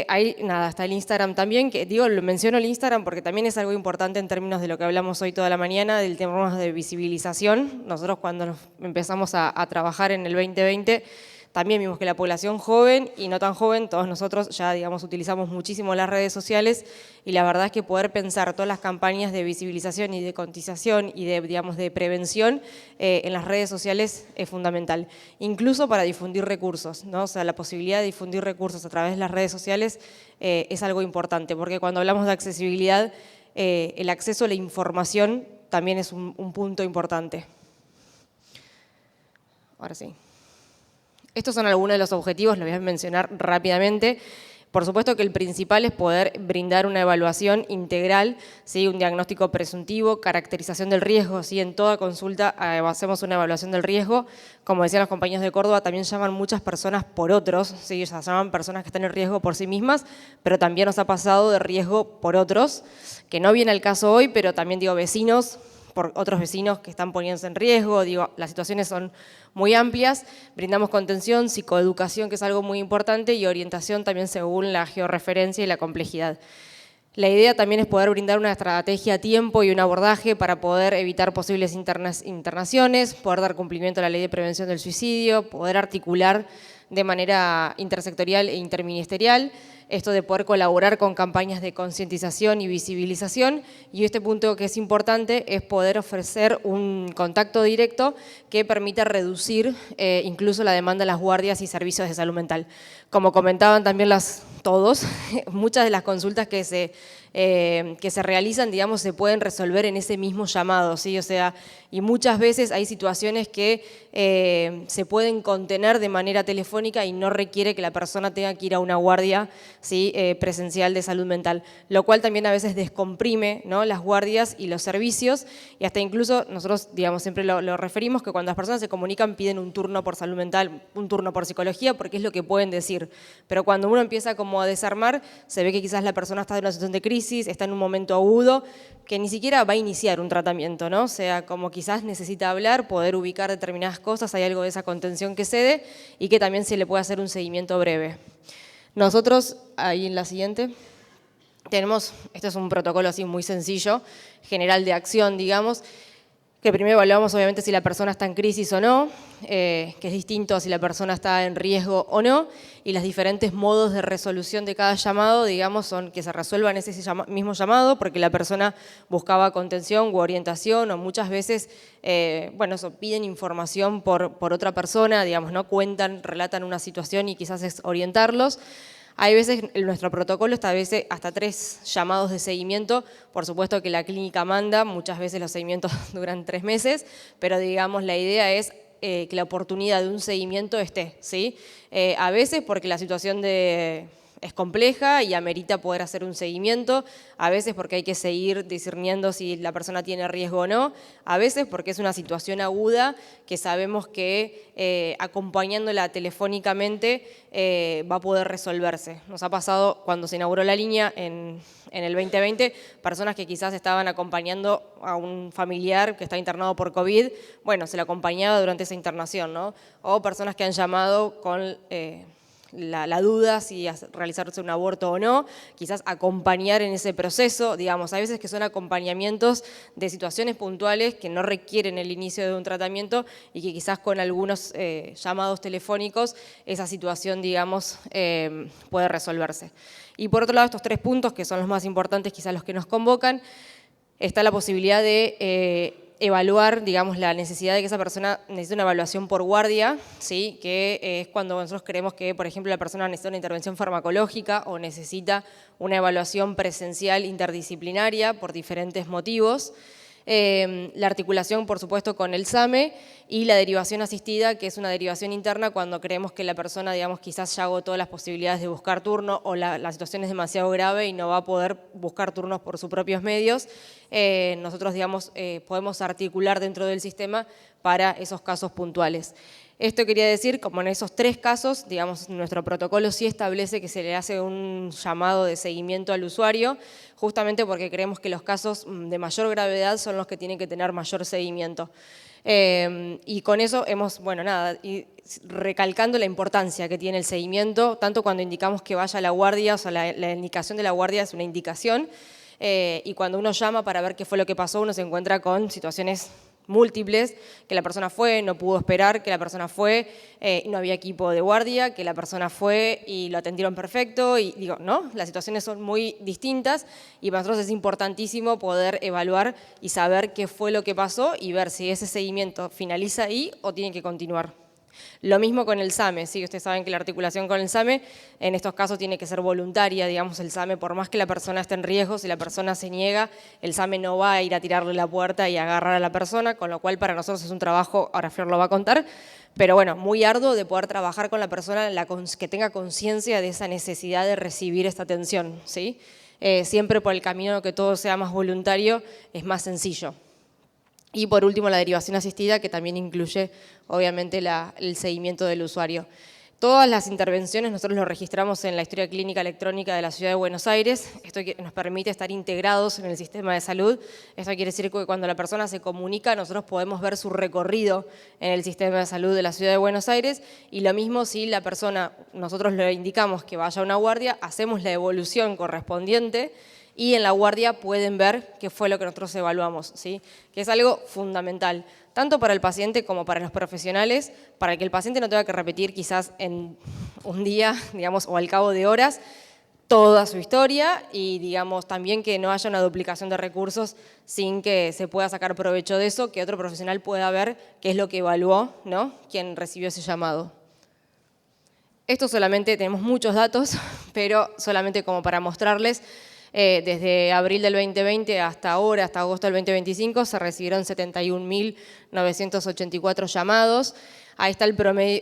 Ahí está el Instagram también, que lo menciono el Instagram porque también es algo importante en términos de lo que hablamos hoy toda la mañana, del tema de visibilización. Nosotros cuando empezamos a trabajar en el 2020 también vimos que la población joven y no tan joven, todos nosotros ya, digamos, utilizamos muchísimo las redes sociales y la verdad es que poder pensar todas las campañas de visibilización y de concientización y de, digamos, de prevención en las redes sociales es fundamental. Incluso para difundir recursos, ¿no? O sea, la posibilidad de difundir recursos a través de las redes sociales es algo importante, porque cuando hablamos de accesibilidad, el acceso a la información también es un punto importante. Ahora sí. Estos son algunos de los objetivos, los voy a mencionar rápidamente. Por supuesto que el principal es poder brindar una evaluación integral, ¿sí? Un diagnóstico presuntivo, caracterización del riesgo, ¿sí? En toda consulta hacemos una evaluación del riesgo. Como decían los compañeros de Córdoba, también llaman muchas personas por otros, ¿sí? O sea, llaman personas que están en riesgo por sí mismas, pero también nos ha pasado de riesgo por otros, que no viene al caso hoy, pero también digo vecinos, por otros vecinos que están poniéndose en riesgo, digo, las situaciones son muy amplias, brindamos contención, psicoeducación, que es algo muy importante, y orientación también según la georreferencia y la complejidad. La idea también es poder brindar una estrategia a tiempo y un abordaje para poder evitar posibles internaciones, poder dar cumplimiento a la ley de prevención del suicidio, poder articular de manera intersectorial e interministerial, esto de poder colaborar con campañas de concientización y visibilización, y este punto que es importante es poder ofrecer un contacto directo que permita reducir incluso la demanda de las guardias y servicios de salud mental. Como comentaban también todos, muchas de las consultas que se realizan, digamos, se pueden resolver en ese mismo llamado, ¿sí? O sea, y muchas veces hay situaciones que se pueden contener de manera telefónica y no requiere que la persona tenga que ir a una guardia, ¿sí? Presencial de salud mental, lo cual también a veces descomprime, ¿no? Las guardias y los servicios, y hasta incluso nosotros, digamos, siempre lo referimos, que cuando las personas se comunican piden un turno por salud mental, un turno por psicología, porque es lo que pueden decir, pero cuando uno empieza como a desarmar, se ve que quizás la persona está en una situación de crisis, está en un momento agudo, que ni siquiera va a iniciar un tratamiento, ¿no? O sea, como quizás necesita hablar, poder ubicar determinadas cosas, hay algo de esa contención que cede y que también se le puede hacer un seguimiento breve. Nosotros, ahí en la siguiente, tenemos, este es un protocolo así muy sencillo, general de acción, digamos, que primero evaluamos obviamente si la persona está en crisis o no, que es distinto a si la persona está en riesgo o no, y los diferentes modos de resolución de cada llamado, digamos, son que se resuelva en ese mismo llamado, porque la persona buscaba contención u orientación, o muchas veces, bueno, piden información por otra persona, digamos, ¿no? Cuentan, relatan una situación y quizás es orientarlos. Hay veces, nuestro protocolo establece hasta 3 llamados de seguimiento, por supuesto que la clínica manda, muchas veces los seguimientos duran 3 meses, pero digamos la idea es que la oportunidad de un seguimiento esté, ¿sí? A veces porque la situación es compleja y amerita poder hacer un seguimiento, a veces porque hay que seguir discerniendo si la persona tiene riesgo o no, a veces porque es una situación aguda que sabemos que acompañándola telefónicamente va a poder resolverse. Nos ha pasado cuando se inauguró la línea en el 2020, personas que quizás estaban acompañando a un familiar que está internado por COVID, bueno, se le acompañaba durante esa internación, ¿no? O personas que han llamado con la duda si realizarse un aborto o no, quizás acompañar en ese proceso, digamos, hay veces que son acompañamientos de situaciones puntuales que no requieren el inicio de un tratamiento y que quizás con algunos llamados telefónicos esa situación, digamos, puede resolverse. Y por otro lado, estos 3 puntos, que son los más importantes, quizás los que nos convocan, está la posibilidad de evaluar, digamos, la necesidad de que esa persona necesite una evaluación por guardia, ¿sí? Que es cuando nosotros creemos que, por ejemplo, la persona necesita una intervención farmacológica o necesita una evaluación presencial interdisciplinaria por diferentes motivos. La articulación, por supuesto, con el SAME y la derivación asistida, que es una derivación interna cuando creemos que la persona, digamos, quizás ya agotó las posibilidades de buscar turno o la situación es demasiado grave y no va a poder buscar turnos por sus propios medios. Nosotros, digamos, podemos articular dentro del sistema para esos casos puntuales. Esto quería decir, como en esos 3 casos, digamos, nuestro protocolo sí establece que se le hace un llamado de seguimiento al usuario, justamente porque creemos que los casos de mayor gravedad son los que tienen que tener mayor seguimiento. Y con eso hemos, bueno, nada, y recalcando la importancia que tiene el seguimiento, tanto cuando indicamos que vaya a la guardia, o sea, la indicación de la guardia es una indicación, y cuando uno llama para ver qué fue lo que pasó, uno se encuentra con situaciones múltiples, que la persona fue, no pudo esperar, que la persona fue, no había equipo de guardia, que la persona fue y lo atendieron perfecto, y digo, ¿no? Las situaciones son muy distintas y para nosotros es importantísimo poder evaluar y saber qué fue lo que pasó y ver si ese seguimiento finaliza ahí o tiene que continuar. Lo mismo con el SAME, ¿sí? Ustedes saben que la articulación con el SAME en estos casos tiene que ser voluntaria, digamos, el SAME, por más que la persona esté en riesgo, si la persona se niega, el SAME no va a ir a tirarle la puerta y agarrar a la persona, con lo cual para nosotros es un trabajo, ahora Flor lo va a contar, pero bueno, muy arduo de poder trabajar con la persona que tenga conciencia de esa necesidad de recibir esta atención, ¿sí? Siempre por el camino que todo sea más voluntario es más sencillo. Y por último, la derivación asistida, que también incluye, obviamente, el seguimiento del usuario. Todas las intervenciones nosotros lo registramos en la historia clínica electrónica de la Ciudad de Buenos Aires. Esto nos permite estar integrados en el sistema de salud. Esto quiere decir que cuando la persona se comunica, nosotros podemos ver su recorrido en el sistema de salud de la Ciudad de Buenos Aires. Y lo mismo si la persona, nosotros le indicamos que vaya a una guardia, hacemos la evolución correspondiente y en la guardia pueden ver qué fue lo que nosotros evaluamos, ¿sí? Que es algo fundamental, tanto para el paciente como para los profesionales, para que el paciente no tenga que repetir quizás en un día, digamos, o al cabo de horas, toda su historia y, digamos, también que no haya una duplicación de recursos sin que se pueda sacar provecho de eso, que otro profesional pueda ver qué es lo que evaluó, ¿no? Quien recibió ese llamado. Esto solamente, tenemos muchos datos, pero solamente como para mostrarles. Desde abril del 2020 hasta ahora, hasta agosto del 2025, se recibieron 71.984 llamados. Ahí está el promedio,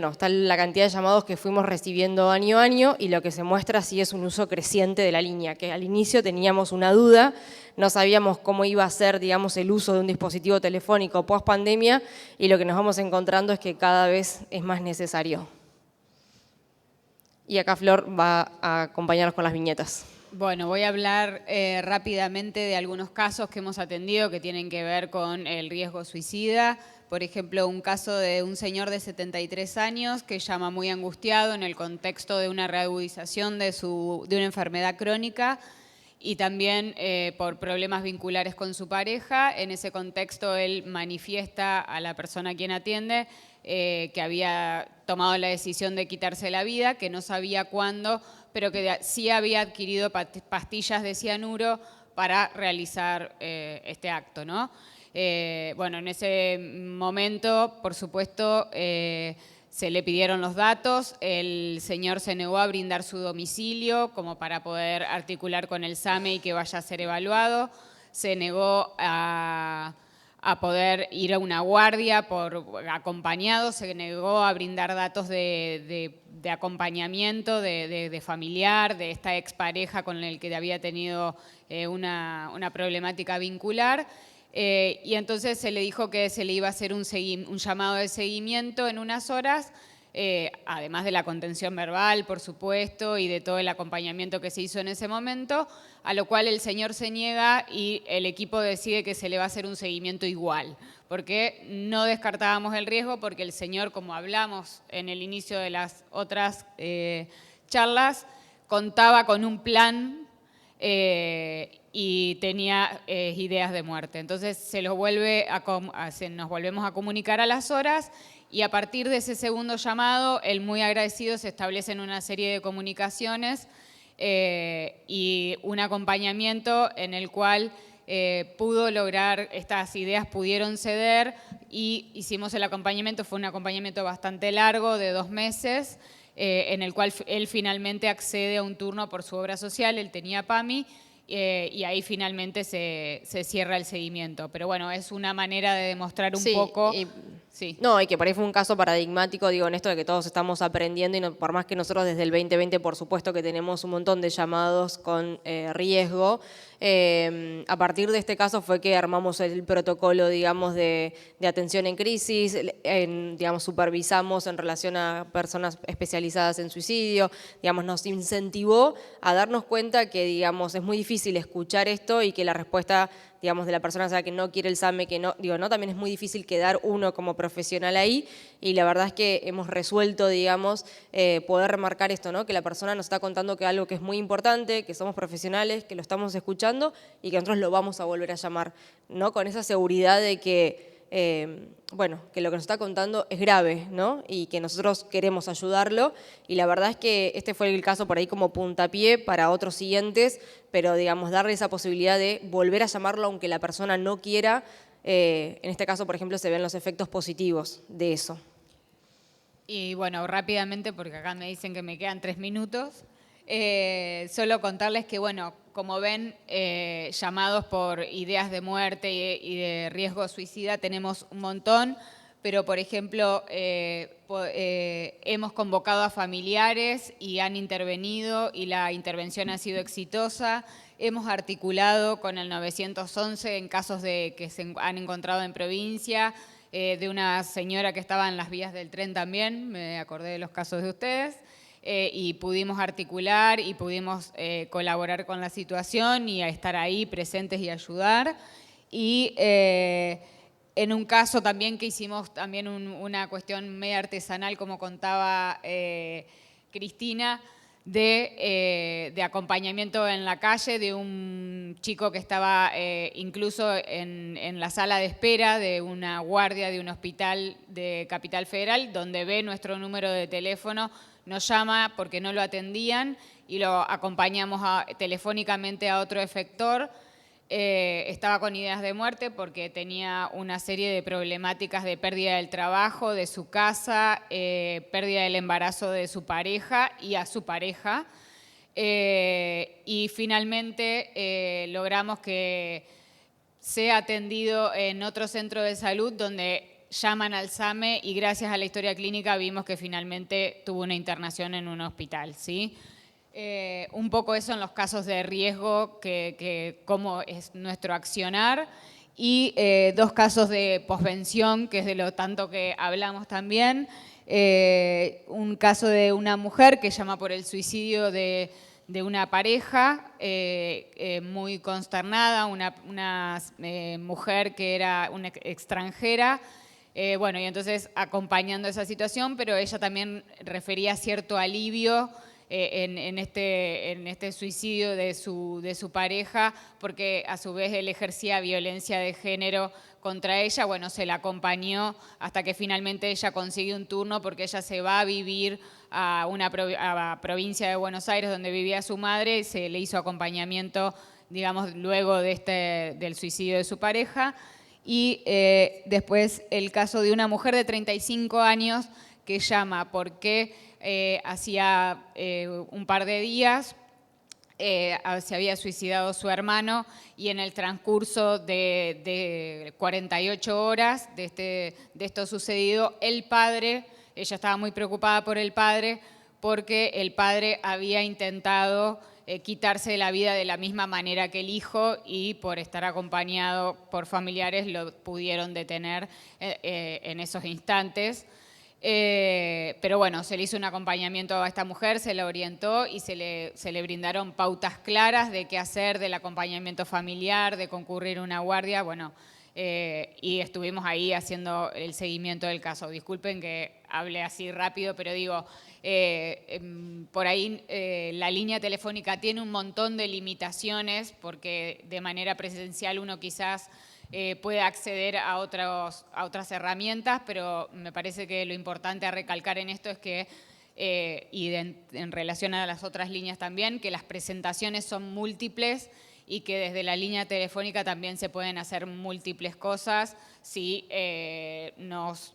está la cantidad de llamados que fuimos recibiendo año a año y lo que se muestra sí es un uso creciente de la línea, que al inicio teníamos una duda, no sabíamos cómo iba a ser, digamos, el uso de un dispositivo telefónico post pandemia y lo que nos vamos encontrando es que cada vez es más necesario. Y acá Flor va a acompañarnos con las viñetas. Bueno, voy a hablar rápidamente de algunos casos que hemos atendido que tienen que ver con el riesgo suicida. Por ejemplo, un caso de un señor de 73 años que llama muy angustiado en el contexto de una reagudización de una enfermedad crónica y también por problemas vinculares con su pareja. En ese contexto él manifiesta a la persona a quien atiende que había tomado la decisión de quitarse la vida, que no sabía cuándo, pero que sí había adquirido pastillas de cianuro para realizar este acto, ¿no? Bueno, en ese momento, por supuesto, se le pidieron los datos, el señor se negó a brindar su domicilio como para poder articular con el SAME y que vaya a ser evaluado, se negó a poder ir a una guardia acompañado, se negó a brindar datos de acompañamiento, de familiar, de esta expareja con el que había tenido una problemática vincular. Y entonces se le dijo que se le iba a hacer un llamado de seguimiento en unas horas, además de la contención verbal, por supuesto, y de todo el acompañamiento que se hizo en ese momento, a lo cual el señor se niega y el equipo decide que se le va a hacer un seguimiento igual, porque no descartábamos el riesgo, porque el señor, como hablamos en el inicio de las otras charlas, contaba con un plan y tenía ideas de muerte. Entonces nos volvemos a comunicar a las horas y a partir de ese segundo llamado, el muy agradecido se establecen una serie de comunicaciones y un acompañamiento en el cual pudo lograr, estas ideas pudieron ceder y hicimos el acompañamiento, fue un acompañamiento bastante largo de 2 meses, en el cual él finalmente accede a un turno por su obra social, él tenía PAMI, y ahí finalmente se cierra el seguimiento. Pero bueno, es una manera de demostrar un poco... Sí. No, y que por ahí fue un caso paradigmático, digo, en esto de que todos estamos aprendiendo y no, por más que nosotros desde el 2020, por supuesto que tenemos un montón de llamados con riesgo, a partir de este caso fue que armamos el protocolo, digamos, de atención en crisis, digamos, supervisamos en relación a personas especializadas en suicidio, digamos, nos incentivó a darnos cuenta que, digamos, es muy difícil escuchar esto y que la respuesta, digamos, de la persona que no quiere el SAME, que no, digo, no, también es muy difícil quedar uno como profesional ahí y la verdad es que hemos resuelto, digamos, poder remarcar esto, ¿no? Que la persona nos está contando que algo que es muy importante, que somos profesionales, que lo estamos escuchando escuchando y que nosotros lo vamos a volver a llamar, ¿no? Con esa seguridad de que, bueno, que lo que nos está contando es grave, ¿no? Y que nosotros queremos ayudarlo. Y la verdad es que este fue el caso por ahí como puntapié para otros siguientes, pero digamos, darle esa posibilidad de volver a llamarlo aunque la persona no quiera. En este caso, por ejemplo, se ven los efectos positivos de eso. Y bueno, rápidamente, porque acá me dicen que me quedan 3 minutos, solo contarles que, bueno, como ven, llamados por ideas de muerte y de riesgo suicida tenemos un montón, pero por ejemplo, hemos convocado a familiares y han intervenido y la intervención ha sido exitosa. Hemos articulado con el 911 en casos de que se han encontrado en provincia, de una señora que estaba en las vías del tren también, me acordé de los casos de ustedes, y pudimos articular y pudimos colaborar con la situación y a estar ahí presentes y ayudar. Y en un caso también que hicimos también una cuestión media artesanal, como contaba Cristina, de acompañamiento en la calle de un chico que estaba incluso en la sala de espera de una guardia de un hospital de Capital Federal, donde ve nuestro número de teléfono, nos llama porque no lo atendían y lo acompañamos telefónicamente a otro efector. Estaba con ideas de muerte porque tenía una serie de problemáticas de pérdida del trabajo, de su casa, pérdida del embarazo de su pareja y a su pareja. Y finalmente logramos que sea atendido en otro centro de salud donde llaman al SAME y gracias a la historia clínica vimos que finalmente tuvo una internación en un hospital, ¿sí? Un poco eso en los casos de riesgo, cómo es nuestro accionar. Y 2 casos de posvención, que es de lo tanto que hablamos también. Un caso de una mujer que llama por el suicidio de una pareja, muy consternada, una mujer que era una extranjera. Bueno, y entonces acompañando esa situación, pero ella también refería cierto alivio en este suicidio de su pareja, porque a su vez él ejercía violencia de género contra ella. Bueno, se la acompañó hasta que finalmente ella consiguió un turno porque ella se va a vivir a la provincia de Buenos Aires donde vivía su madre y se le hizo acompañamiento, digamos, luego del suicidio de su pareja. Y después el caso de una mujer de 35 años que llama porque hacía un par de días se había suicidado su hermano y en el transcurso de 48 horas de esto sucedido, el padre, ella estaba muy preocupada por el padre porque el padre había intentado quitarse la vida de la misma manera que el hijo y por estar acompañado por familiares lo pudieron detener en esos instantes. Pero bueno, se le hizo un acompañamiento a esta mujer, se la orientó y se le brindaron pautas claras de qué hacer, del acompañamiento familiar, de concurrir a una guardia, bueno, y estuvimos ahí haciendo el seguimiento del caso. Disculpen que hable así rápido, pero digo, por ahí la línea telefónica tiene un montón de limitaciones porque de manera presencial uno quizás puede acceder a otras herramientas, pero me parece que lo importante a recalcar en esto es que, en relación a las otras líneas también, que las presentaciones son múltiples y que desde la línea telefónica también se pueden hacer múltiples cosas si nos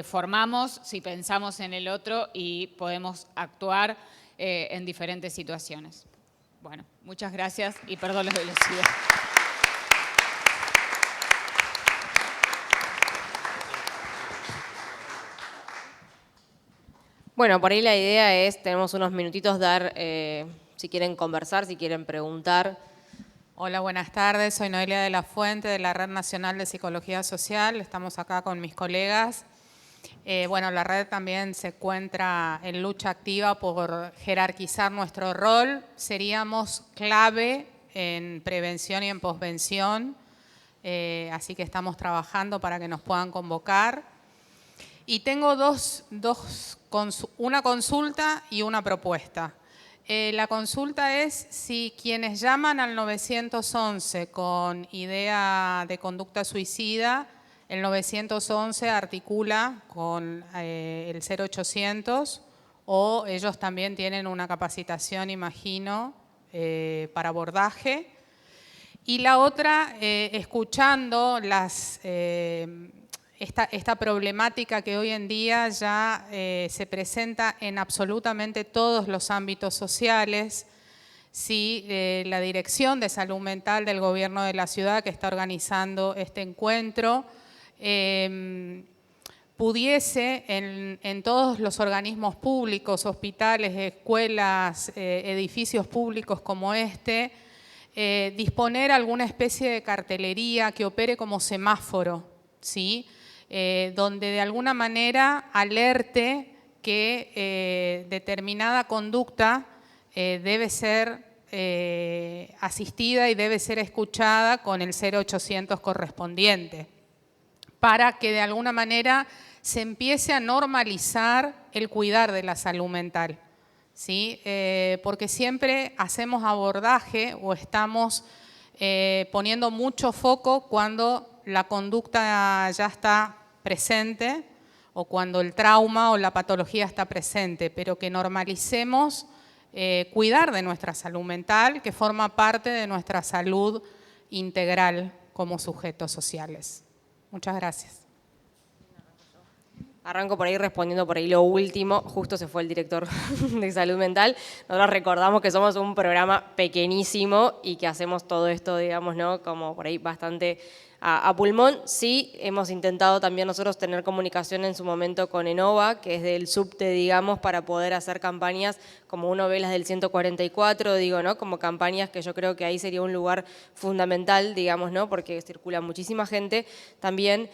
formamos, si pensamos en el otro y podemos actuar en diferentes situaciones. Bueno, muchas gracias y perdón la velocidad. Bueno, por ahí la idea es, tenemos unos minutitos, dar, si quieren conversar, si quieren preguntar. Hola, buenas tardes. Soy Noelia de la Fuente, de la Red Nacional de Psicología Social. Estamos acá con mis colegas. Bueno, la red también se encuentra en lucha activa por jerarquizar nuestro rol. Seríamos clave en prevención y en posvención, así que estamos trabajando para que nos puedan convocar. Y tengo una consulta y una propuesta. La consulta es si quienes llaman al 911 con idea de conducta suicida, el 911 articula con el 0800 o ellos también tienen una capacitación, imagino, para abordaje. Y la otra, escuchando esta problemática que hoy en día ya se presenta en absolutamente todos los ámbitos sociales, si la Dirección de Salud Mental del Gobierno de la Ciudad, que está organizando este encuentro, pudiese en todos los organismos públicos, hospitales, escuelas, edificios públicos como este, disponer alguna especie de cartelería que opere como semáforo, ¿sí? Donde de alguna manera alerte que determinada conducta debe ser asistida y debe ser escuchada con el 0800 correspondiente, para que de alguna manera se empiece a normalizar el cuidar de la salud mental, ¿sí? Porque siempre hacemos abordaje o estamos poniendo mucho foco cuando la conducta ya está presente o cuando el trauma o la patología está presente, pero que normalicemos cuidar de nuestra salud mental, que forma parte de nuestra salud integral como sujetos sociales. Muchas gracias. Arranco por ahí respondiendo por ahí lo último. Justo se fue el director de salud mental. Nosotros recordamos que somos un programa pequeñísimo y que hacemos todo esto, digamos, ¿no? Como por ahí bastante a pulmón. Sí, hemos intentado también nosotros tener comunicación en su momento con Enova, que es del subte, digamos, para poder hacer campañas como uno ve las del 144, digo, ¿no? Como campañas que yo creo que ahí sería un lugar fundamental, digamos, ¿no? Porque circula muchísima gente. También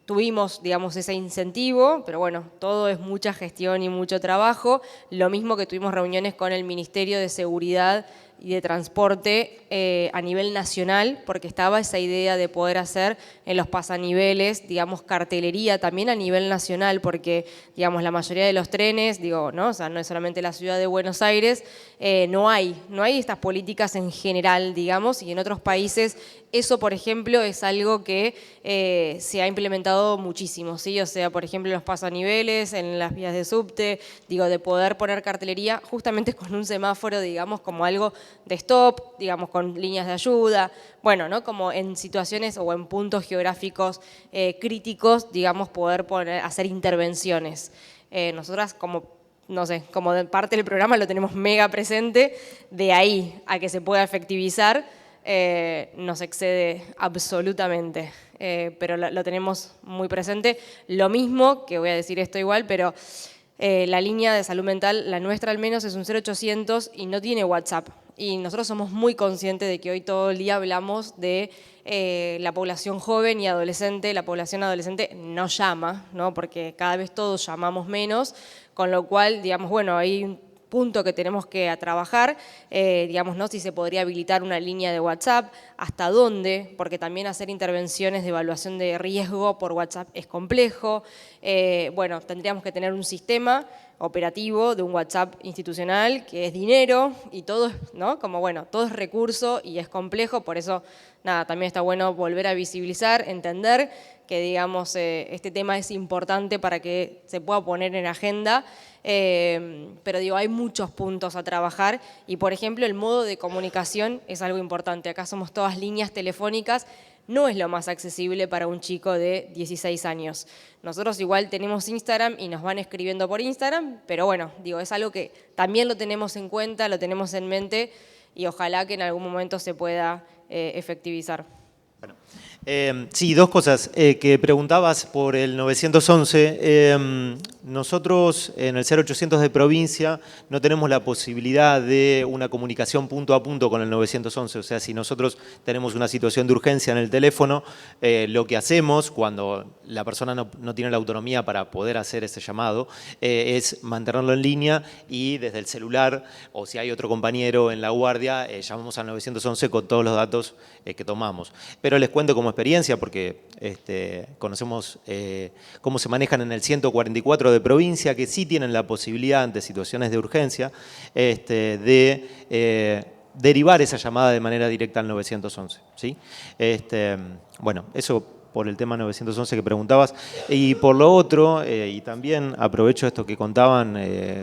tuvimos, digamos, ese incentivo, pero bueno, todo es mucha gestión y mucho trabajo. Lo mismo que tuvimos reuniones con el Ministerio de Seguridad y de Transporte a nivel nacional, porque estaba esa idea de poder hacer en los pasaniveles, digamos, cartelería también a nivel nacional, porque, digamos, la mayoría de los trenes, digo, ¿no? O sea, no es solamente la ciudad de Buenos Aires, no hay estas políticas en general, digamos, y en otros países eso, por ejemplo, es algo que se ha implementado muchísimo, ¿sí? O sea, por ejemplo, en los pasaniveles, en las vías de subte, digo, de poder poner cartelería justamente con un semáforo, digamos, como algo de stop, digamos, con líneas de ayuda, bueno, ¿no? Como en situaciones o en puntos geográficos críticos, digamos, poder hacer intervenciones. Nosotras como, no sé, como de parte del programa lo tenemos mega presente, de ahí a que se pueda efectivizar, nos excede absolutamente, pero lo tenemos muy presente. Lo mismo, que voy a decir esto igual, pero la línea de salud mental, la nuestra al menos, es un 0800 y no tiene WhatsApp. Y nosotros somos muy conscientes de que hoy todo el día hablamos de la población joven y adolescente. La población adolescente no llama, ¿no? Porque cada vez todos llamamos menos, con lo cual, digamos, bueno, hay un punto que tenemos que trabajar, digamos, ¿no? Si se podría habilitar una línea de WhatsApp, hasta dónde, porque también hacer intervenciones de evaluación de riesgo por WhatsApp es complejo. Bueno, tendríamos que tener un sistema operativo de un WhatsApp institucional que es dinero y todo, ¿no? Como bueno, todo es recurso y es complejo, por eso, nada, también está bueno volver a visibilizar, entender que, digamos, este tema es importante para que se pueda poner en agenda, pero digo, hay muchos puntos a trabajar y, por ejemplo, el modo de comunicación es algo importante. Acá somos todas líneas telefónicas, no es lo más accesible para un chico de 16 años. Nosotros igual tenemos Instagram y nos van escribiendo por Instagram, pero bueno, digo, es algo que también lo tenemos en cuenta, lo tenemos en mente y ojalá que en algún momento se pueda efectivizar. Bueno, sí, dos cosas. Que preguntabas por el 911. Nosotros en el 0800 de provincia no tenemos la posibilidad de una comunicación punto a punto con el 911. O sea, si nosotros tenemos una situación de urgencia en el teléfono, lo que hacemos cuando la persona no tiene la autonomía para poder hacer ese llamado es mantenerlo en línea y desde el celular, o si hay otro compañero en la guardia, llamamos al 911 con todos los datos que tomamos. Pero les cuento como experiencia, porque conocemos cómo se manejan en el 144 de provincia que sí tienen la posibilidad ante situaciones de urgencia de derivar esa llamada de manera directa al 911. ¿Sí? Bueno, eso por el tema 911 que preguntabas. Y por lo otro, y también aprovecho esto que contaban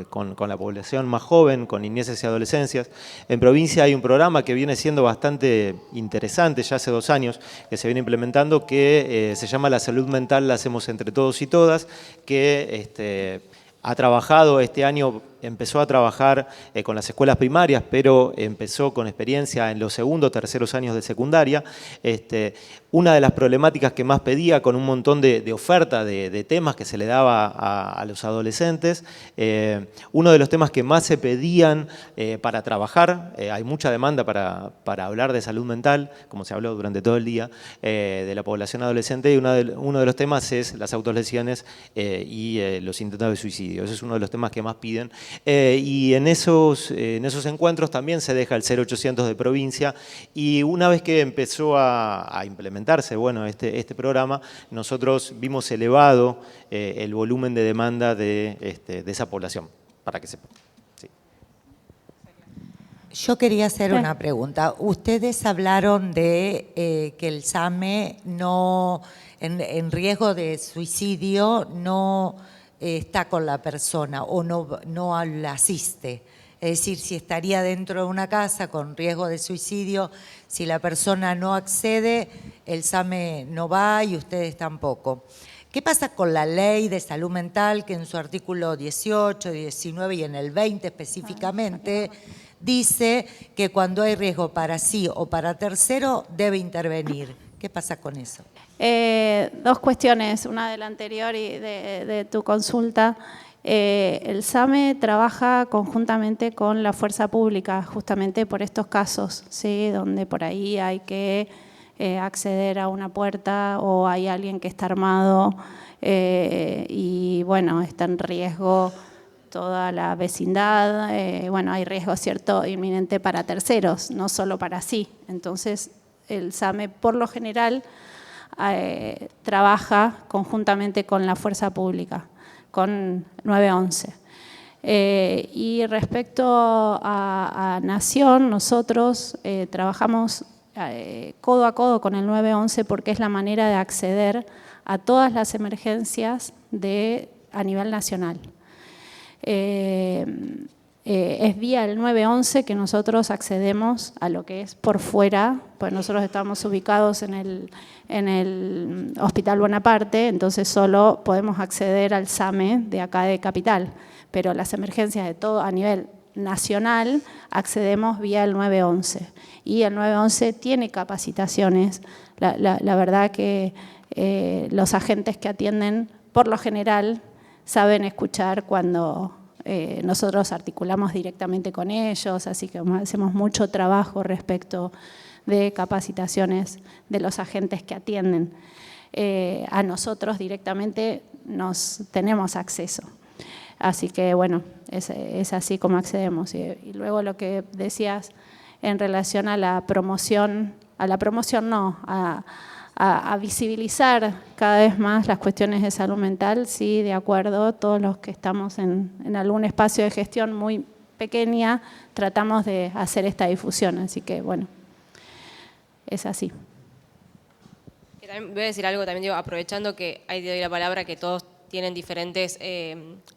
con la población más joven, con niñeces y adolescencias, en provincia hay un programa que viene siendo bastante interesante, ya hace 2 años, que se viene implementando, que se llama La Salud Mental la hacemos entre todos y todas, que ha trabajado este año, empezó a trabajar con las escuelas primarias, pero empezó con experiencia en los segundos, terceros años de secundaria. Una de las problemáticas que más pedía, con un montón de oferta de temas que se le daba a los adolescentes, uno de los temas que más se pedían para trabajar, hay mucha demanda para hablar de salud mental, como se habló durante todo el día, de la población adolescente, y uno de los temas es las autolesiones y los intentos de suicidio. Ese es uno de los temas que más piden. Y en esos encuentros también se deja el 0800 de provincia, y una vez que empezó a implementarse este programa, nosotros vimos elevado el volumen de demanda de esa población, para que sepan. Sí. Yo quería hacer una pregunta. Ustedes hablaron de que el SAME no, en riesgo de suicidio no está con la persona o no la asiste. Es decir, si estaría dentro de una casa con riesgo de suicidio, si la persona no accede, el SAME no va y ustedes tampoco. ¿Qué pasa con la ley de salud mental que en su artículo 18, 19 y en el 20 específicamente dice que cuando hay riesgo para sí o para tercero debe intervenir? ¿Qué pasa con eso? 2 cuestiones, una de la anterior y de tu consulta. El SAME trabaja conjuntamente con la fuerza pública, justamente por estos casos, ¿sí? Donde por ahí hay que acceder a una puerta o hay alguien que está armado y bueno, está en riesgo toda la vecindad, bueno, hay riesgo cierto inminente para terceros, no solo para sí. Entonces, el SAME por lo general trabaja conjuntamente con la fuerza pública, con 911. Y respecto a Nación, nosotros trabajamos codo a codo con el 911 porque es la manera de acceder a todas las emergencias a nivel nacional. Es vía el 911 que nosotros accedemos a lo que es por fuera, pues nosotros estamos ubicados en el Hospital Bonaparte, entonces solo podemos acceder al SAME de acá de Capital, pero las emergencias de todo a nivel nacional accedemos vía el 911 y el 911 tiene capacitaciones. La verdad que los agentes que atienden por lo general saben escuchar cuando nosotros articulamos directamente con ellos, así que hacemos mucho trabajo respecto de capacitaciones de los agentes que atienden. A nosotros directamente tenemos acceso. Así que bueno, es así como accedemos. Y luego lo que decías en relación a la promoción no, a visibilizar cada vez más las cuestiones de salud mental, sí, de acuerdo, todos los que estamos en algún espacio de gestión muy pequeña, tratamos de hacer esta difusión, así que bueno, es así. Voy a decir algo también, digo, aprovechando que ahí te doy la palabra, que todos tienen diferentes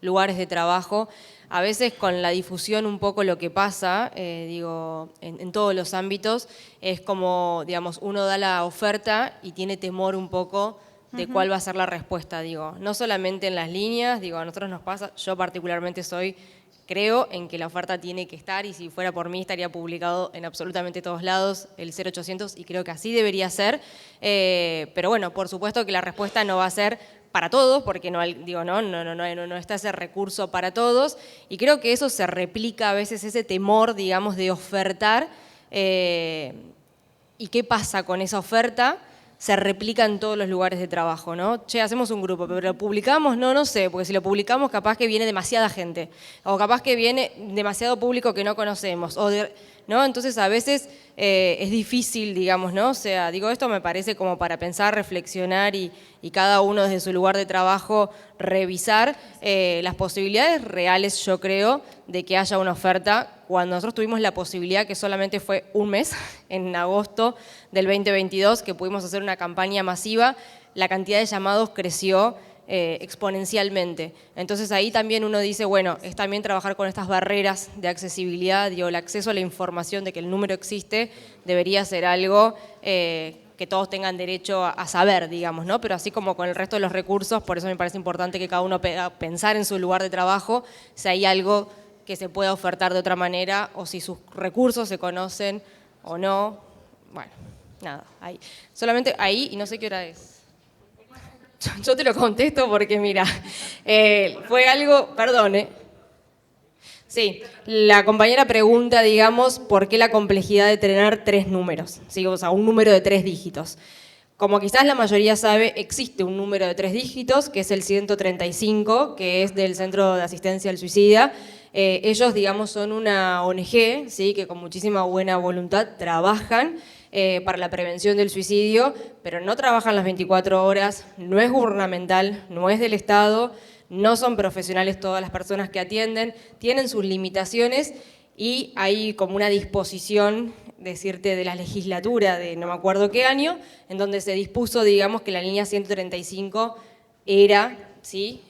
lugares de trabajo. A veces con la difusión un poco lo que pasa, digo, en todos los ámbitos, es como, digamos, uno da la oferta y tiene temor un poco de cuál va a ser la respuesta, digo. No solamente en las líneas, digo, a nosotros nos pasa, yo particularmente creo en que la oferta tiene que estar y si fuera por mí estaría publicado en absolutamente todos lados el 0800 y creo que así debería ser. Pero bueno, por supuesto que la respuesta no va a ser para todos, porque no está ese recurso para todos, y creo que eso se replica a veces, ese temor, digamos, de ofertar, y qué pasa con esa oferta, se replica en todos los lugares de trabajo, ¿no? Che, hacemos un grupo, pero ¿lo publicamos? No sé, porque si lo publicamos capaz que viene demasiada gente, o capaz que viene demasiado público que no conocemos, ¿no? Entonces a veces es difícil, digamos, ¿no? O sea, digo, esto me parece como para pensar, reflexionar y cada uno desde su lugar de trabajo revisar las posibilidades reales, yo creo, de que haya una oferta. Cuando nosotros tuvimos la posibilidad, que solamente fue un mes, en agosto del 2022, que pudimos hacer una campaña masiva, la cantidad de llamados creció exponencialmente. Entonces ahí también uno dice, bueno, es también trabajar con estas barreras de accesibilidad, digo, el acceso a la información de que el número existe debería ser algo que todos tengan derecho a saber, digamos, ¿no? Pero así como con el resto de los recursos, por eso me parece importante que cada uno pensar en su lugar de trabajo, si hay algo que se pueda ofertar de otra manera o si sus recursos se conocen o no. Bueno, nada, ahí. Solamente ahí, y no sé qué hora es. Yo te lo contesto porque, mira, fue algo, perdón, Sí, la compañera pregunta, digamos, ¿por qué la complejidad de tener 3 números? ¿Sí? O sea, un número de 3 dígitos. Como quizás la mayoría sabe, existe un número de 3 dígitos, que es el 135, que es del Centro de Asistencia al Suicida. Ellos, digamos, son una ONG, ¿sí? Que con muchísima buena voluntad trabajan para la prevención del suicidio, pero no trabajan las 24 horas, no es gubernamental, no es del Estado, no son profesionales todas las personas que atienden, tienen sus limitaciones y hay como una disposición, decirte, de la legislatura de no me acuerdo qué año, en donde se dispuso, digamos, que la línea 135 era, ¿sí?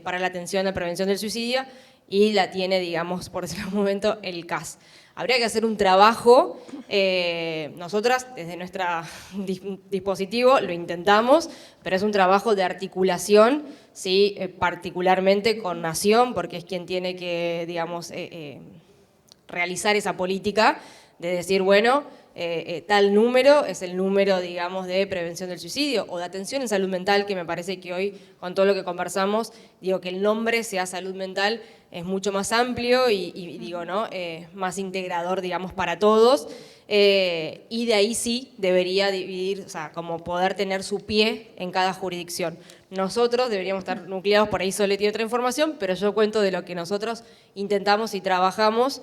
Para la atención a prevención del suicidio y la tiene, digamos, por decirlo un momento, el CAS. Habría que hacer un trabajo, nosotras desde nuestro dispositivo lo intentamos, pero es un trabajo de articulación, ¿sí? Particularmente con Nación, porque es quien tiene que, digamos, realizar esa política de decir, bueno, tal número es el número, digamos, de prevención del suicidio o de atención en salud mental, que me parece que hoy, con todo lo que conversamos, digo que el nombre sea salud mental es mucho más amplio y digo, ¿no? Más integrador, digamos, para todos. Y de ahí sí debería dividir, o sea, como poder tener su pie en cada jurisdicción. Nosotros deberíamos estar nucleados, por ahí Sole tiene otra información, pero yo cuento de lo que nosotros intentamos y trabajamos,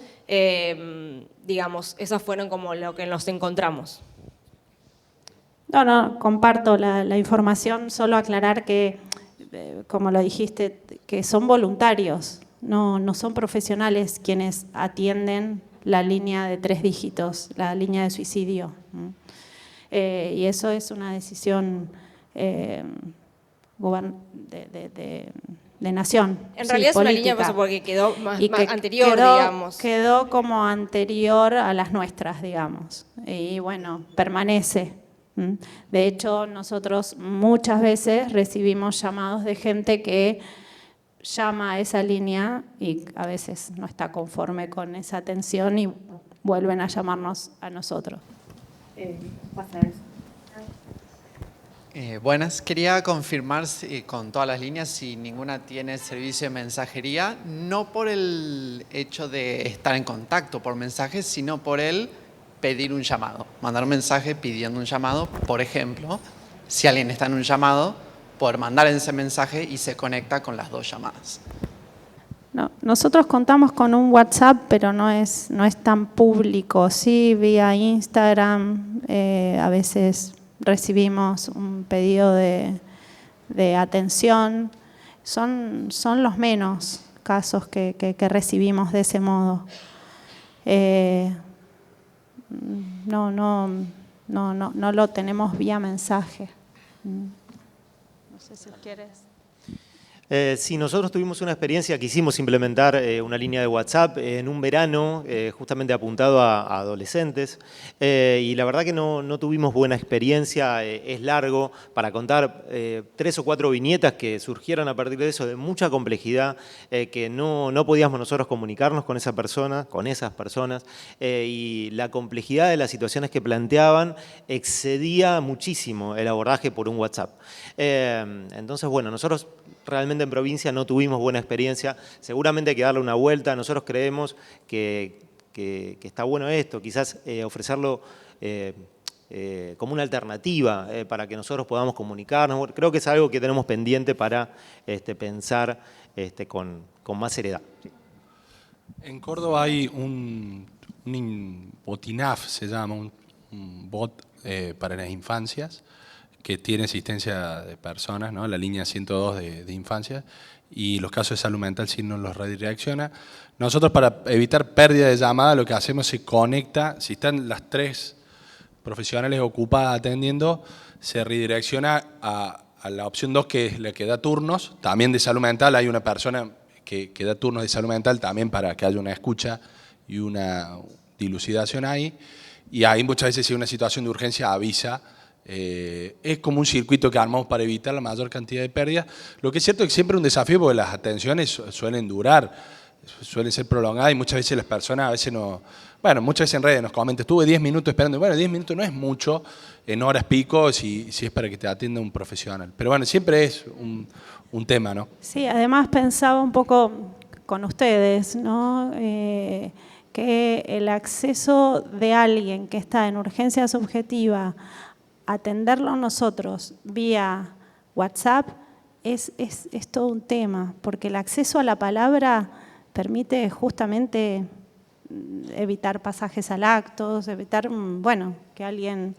digamos, esas fueron como lo que nos encontramos. No, comparto la información, solo aclarar que, como lo dijiste, que son voluntarios, no son profesionales quienes atienden la línea de 3 dígitos, la línea de suicidio. Y eso es una decisión de Nación. En realidad es política. una línea, pues, porque quedó más anterior, digamos. Quedó como anterior a las nuestras, digamos. Y bueno, permanece. De hecho, nosotros muchas veces recibimos llamados de gente que llama a esa línea y a veces no está conforme con esa atención y vuelven a llamarnos a nosotros. Buenas, quería confirmar con todas las líneas si ninguna tiene servicio de mensajería, no por el hecho de estar en contacto por mensajes, sino por el pedir un llamado, mandar un mensaje pidiendo un llamado, por ejemplo, si alguien está en un llamado, poder mandar ese mensaje y se conecta con las 2 llamadas. No, nosotros contamos con un WhatsApp, pero no es tan público, sí, vía Instagram, a veces recibimos un pedido de atención, son los menos casos que recibimos de ese modo. No lo tenemos vía mensaje. No sé si quieres. Sí, nosotros tuvimos una experiencia, quisimos implementar una línea de WhatsApp en un verano justamente apuntado a adolescentes y la verdad que no tuvimos buena experiencia, es largo para contar 3 o 4 viñetas que surgieron a partir de eso, de mucha complejidad, que no podíamos nosotros comunicarnos con esas personas y la complejidad de las situaciones que planteaban excedía muchísimo el abordaje por un WhatsApp. Entonces, bueno, nosotros realmente en provincia no tuvimos buena experiencia, seguramente hay que darle una vuelta, nosotros creemos que está bueno esto, quizás ofrecerlo como una alternativa para que nosotros podamos comunicarnos, creo que es algo que tenemos pendiente para pensar con más seriedad. En Córdoba hay un botinaf, se llama, un bot para las infancias, que tiene asistencia de personas, ¿no? La línea 102 de infancia, y los casos de salud mental sí nos los redirecciona. Nosotros, para evitar pérdida de llamada, lo que hacemos se conecta, si están las 3 profesionales ocupadas atendiendo, se redirecciona a la opción 2, que es la que da turnos, también de salud mental. Hay una persona que da turnos de salud mental también para que haya una escucha y una dilucidación ahí. Y ahí muchas veces, si hay una situación de urgencia, avisa. Es como un circuito que armamos para evitar la mayor cantidad de pérdidas. Lo que es cierto es que siempre es un desafío, porque las atenciones suelen durar, suelen ser prolongadas, y muchas veces las personas a veces no... Bueno, muchas veces en redes nos comentan, estuve 10 minutos esperando. Bueno, 10 minutos no es mucho en horas pico si es para que te atienda un profesional. Pero bueno, siempre es un tema, ¿no? Sí, además pensaba un poco con ustedes, ¿no? Que el acceso de alguien que está en urgencia subjetiva, atenderlo nosotros vía WhatsApp, es todo un tema, porque el acceso a la palabra permite justamente evitar pasajes al acto, evitar, bueno, que alguien,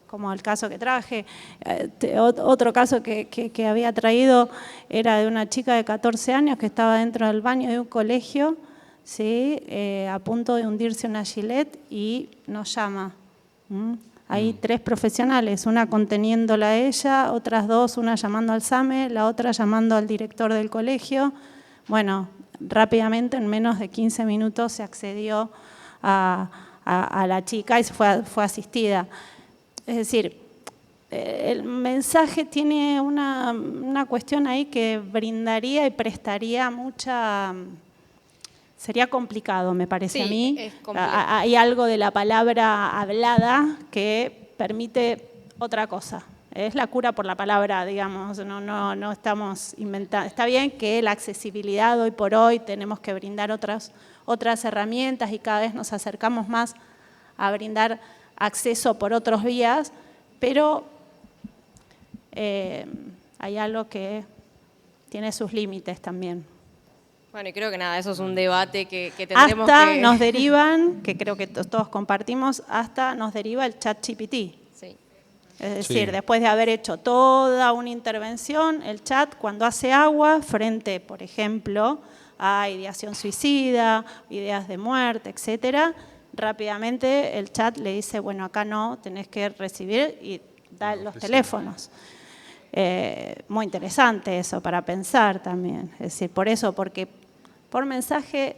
como el caso que traje, otro caso que había traído era de una chica de 14 años que estaba dentro del baño de un colegio, ¿sí? A punto de hundirse una gilet, y nos llama. Hay 3 profesionales, una conteniéndola a ella, otras 2, una llamando al SAME, la otra llamando al director del colegio. Bueno, rápidamente, en menos de 15 minutos, se accedió a la chica y fue asistida. Es decir, el mensaje tiene una cuestión ahí que brindaría y prestaría mucha... Sería complicado, me parece a mí. Es complejo. Hay algo de la palabra hablada que permite otra cosa. Es la cura por la palabra, digamos, no estamos inventando. Está bien que la accesibilidad hoy por hoy tenemos que brindar otras herramientas, y cada vez nos acercamos más a brindar acceso por otros vías, pero hay algo que tiene sus límites también. Bueno, y creo que nada, eso es un debate que tendremos hasta que... nos derivan, que creo que todos compartimos, hasta nos deriva el ChatGPT. Sí. Es decir, después de haber hecho toda una intervención, el chat, cuando hace agua frente, por ejemplo, a ideación suicida, ideas de muerte, etcétera, rápidamente el chat le dice, bueno, acá no, tenés que recibir, y da los teléfonos. Muy interesante eso para pensar también. Es decir, por eso, porque por mensaje...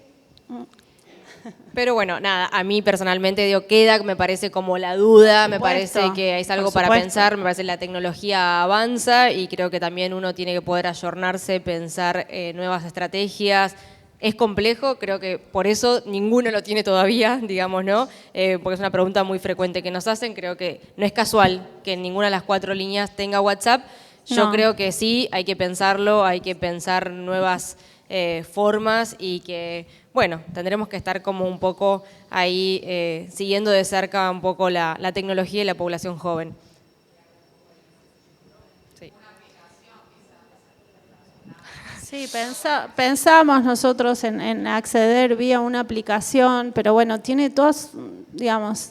Pero bueno, nada, a mí personalmente queda, me parece como la duda, me parece que es algo para pensar, me parece que la tecnología avanza, y creo que también uno tiene que poder ayornarse, pensar nuevas estrategias. Es complejo, creo que por eso ninguno lo tiene todavía, digamos, ¿no? Porque es una pregunta muy frecuente que nos hacen. Creo que no es casual que ninguna de las 4 líneas tenga WhatsApp. Yo creo que sí, hay que pensarlo, hay que pensar nuevas formas, y que, bueno, tendremos que estar como un poco ahí siguiendo de cerca un poco la tecnología y la población joven. Sí, pensamos nosotros en acceder vía una aplicación, pero bueno, tiene todas, digamos,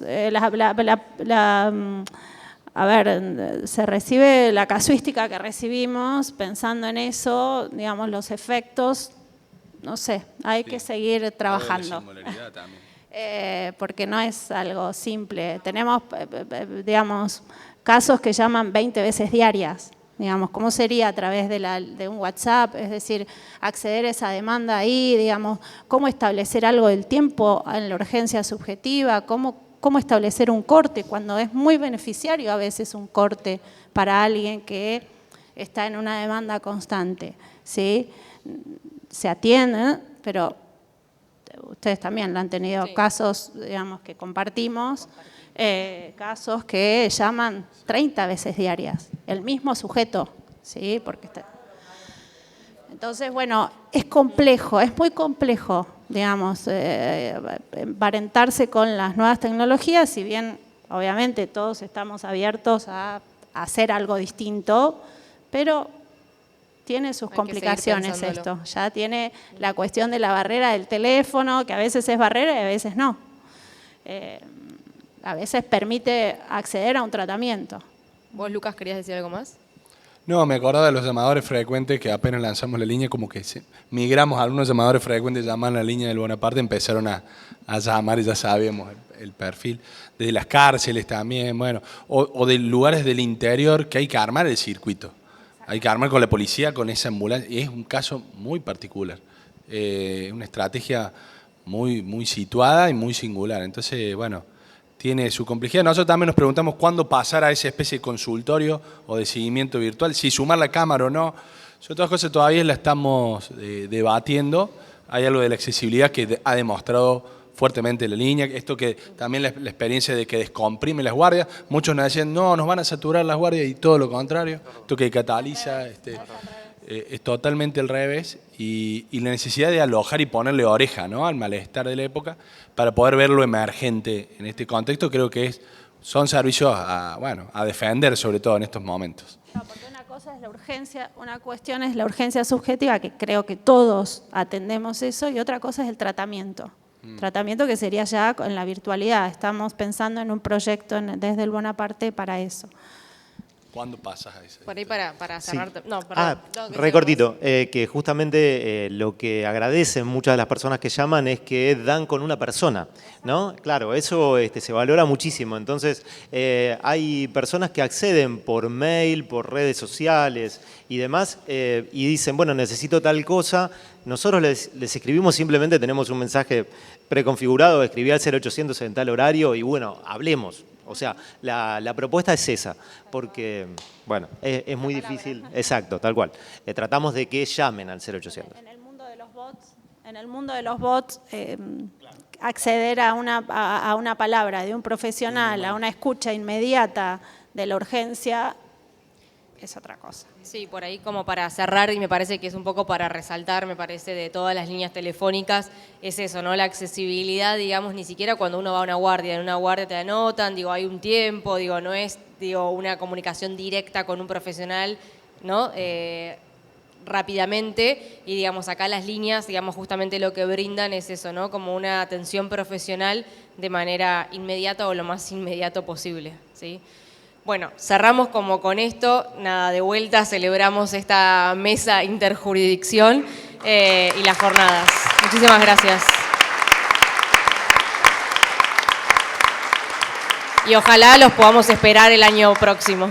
a ver, se recibe la casuística que recibimos, pensando en eso, digamos, los efectos, no sé, hay que seguir trabajando. Porque no es algo simple. Tenemos, digamos, casos que llaman 20 veces diarias. Digamos, ¿cómo sería a través de un WhatsApp? Es decir, acceder a esa demanda ahí, digamos, cómo establecer algo del tiempo en la urgencia subjetiva, cómo establecer un corte, cuando es muy beneficiario a veces un corte para alguien que está en una demanda constante, ¿sí? Se atiende, pero ustedes también lo han tenido, sí. Casos, digamos, que compartimos, casos que llaman 30 veces diarias, el mismo sujeto, ¿sí? Porque entonces, bueno, es complejo, es muy complejo, digamos, emparentarse con las nuevas tecnologías, si bien obviamente todos estamos abiertos a hacer algo distinto, pero tiene sus Hay que complicaciones seguir pensándolo. esto. Ya tiene la cuestión de la barrera del teléfono, que a veces es barrera y a veces no. A veces permite acceder a un tratamiento. ¿Vos, Lucas, querías decir algo más? No, me acordaba de los llamadores frecuentes que apenas lanzamos la línea, como que migramos a algunos llamadores frecuentes, llamaban la línea del Bonaparte, empezaron a llamar y ya sabíamos el perfil. Desde las cárceles también, bueno, o de lugares del interior que hay que armar el circuito. Hay que armar con la policía, con esa ambulancia, y es un caso muy particular. Una estrategia muy situada y muy singular. Entonces, bueno, tiene su complejidad. Nosotros también nos preguntamos cuándo pasar a esa especie de consultorio o de seguimiento virtual, si sumar la cámara o no. Son todas cosas todavía la estamos debatiendo. Hay algo de la accesibilidad que ha demostrado fuertemente la línea. Esto que también la experiencia de que descomprime las guardias. Muchos nos decían, no, nos van a saturar las guardias y todo lo contrario. Esto que cataliza es totalmente al revés. Y la necesidad de alojar y ponerle oreja, ¿no?, al malestar de la época para poder ver lo emergente en este contexto, creo que son servicios a defender, sobre todo en estos momentos. No, porque una cosa es la urgencia, una cuestión es la urgencia subjetiva, que creo que todos atendemos eso, y otra cosa es el tratamiento. Tratamiento que sería ya en la virtualidad. Estamos pensando en un proyecto desde el Bonaparte para eso. ¿Cuándo pasas a ese? Por ahí para cerrar. Sí. No, perdón. Recortito, que justamente lo que agradecen muchas de las personas que llaman es que dan con una persona, ¿no? Claro, eso se valora muchísimo. Entonces, hay personas que acceden por mail, por redes sociales y demás, y dicen, bueno, necesito tal cosa. Nosotros les escribimos, simplemente tenemos un mensaje preconfigurado, escribí al 0800 en tal horario y bueno, hablemos. O sea, la propuesta es esa, porque, bueno, es muy difícil. Exacto, tal cual. Tratamos de que llamen al 0800. En el mundo de los bots, acceder a una palabra de un profesional, a una escucha inmediata de la urgencia, es otra cosa. Sí, por ahí como para cerrar, y me parece que es un poco para resaltar, me parece, de todas las líneas telefónicas, es eso, ¿no? La accesibilidad, digamos, ni siquiera cuando uno va a una guardia, en una guardia te anotan, digo, hay un tiempo, digo, no es, digo, una comunicación directa con un profesional, ¿no? Rápidamente, y digamos, acá las líneas, digamos, justamente lo que brindan es eso, ¿no? Como una atención profesional de manera inmediata o lo más inmediato posible, ¿sí? Bueno, cerramos como con esto, nada, de vuelta celebramos esta mesa interjurisdicción y las jornadas. Muchísimas gracias. Y ojalá los podamos esperar el año próximo.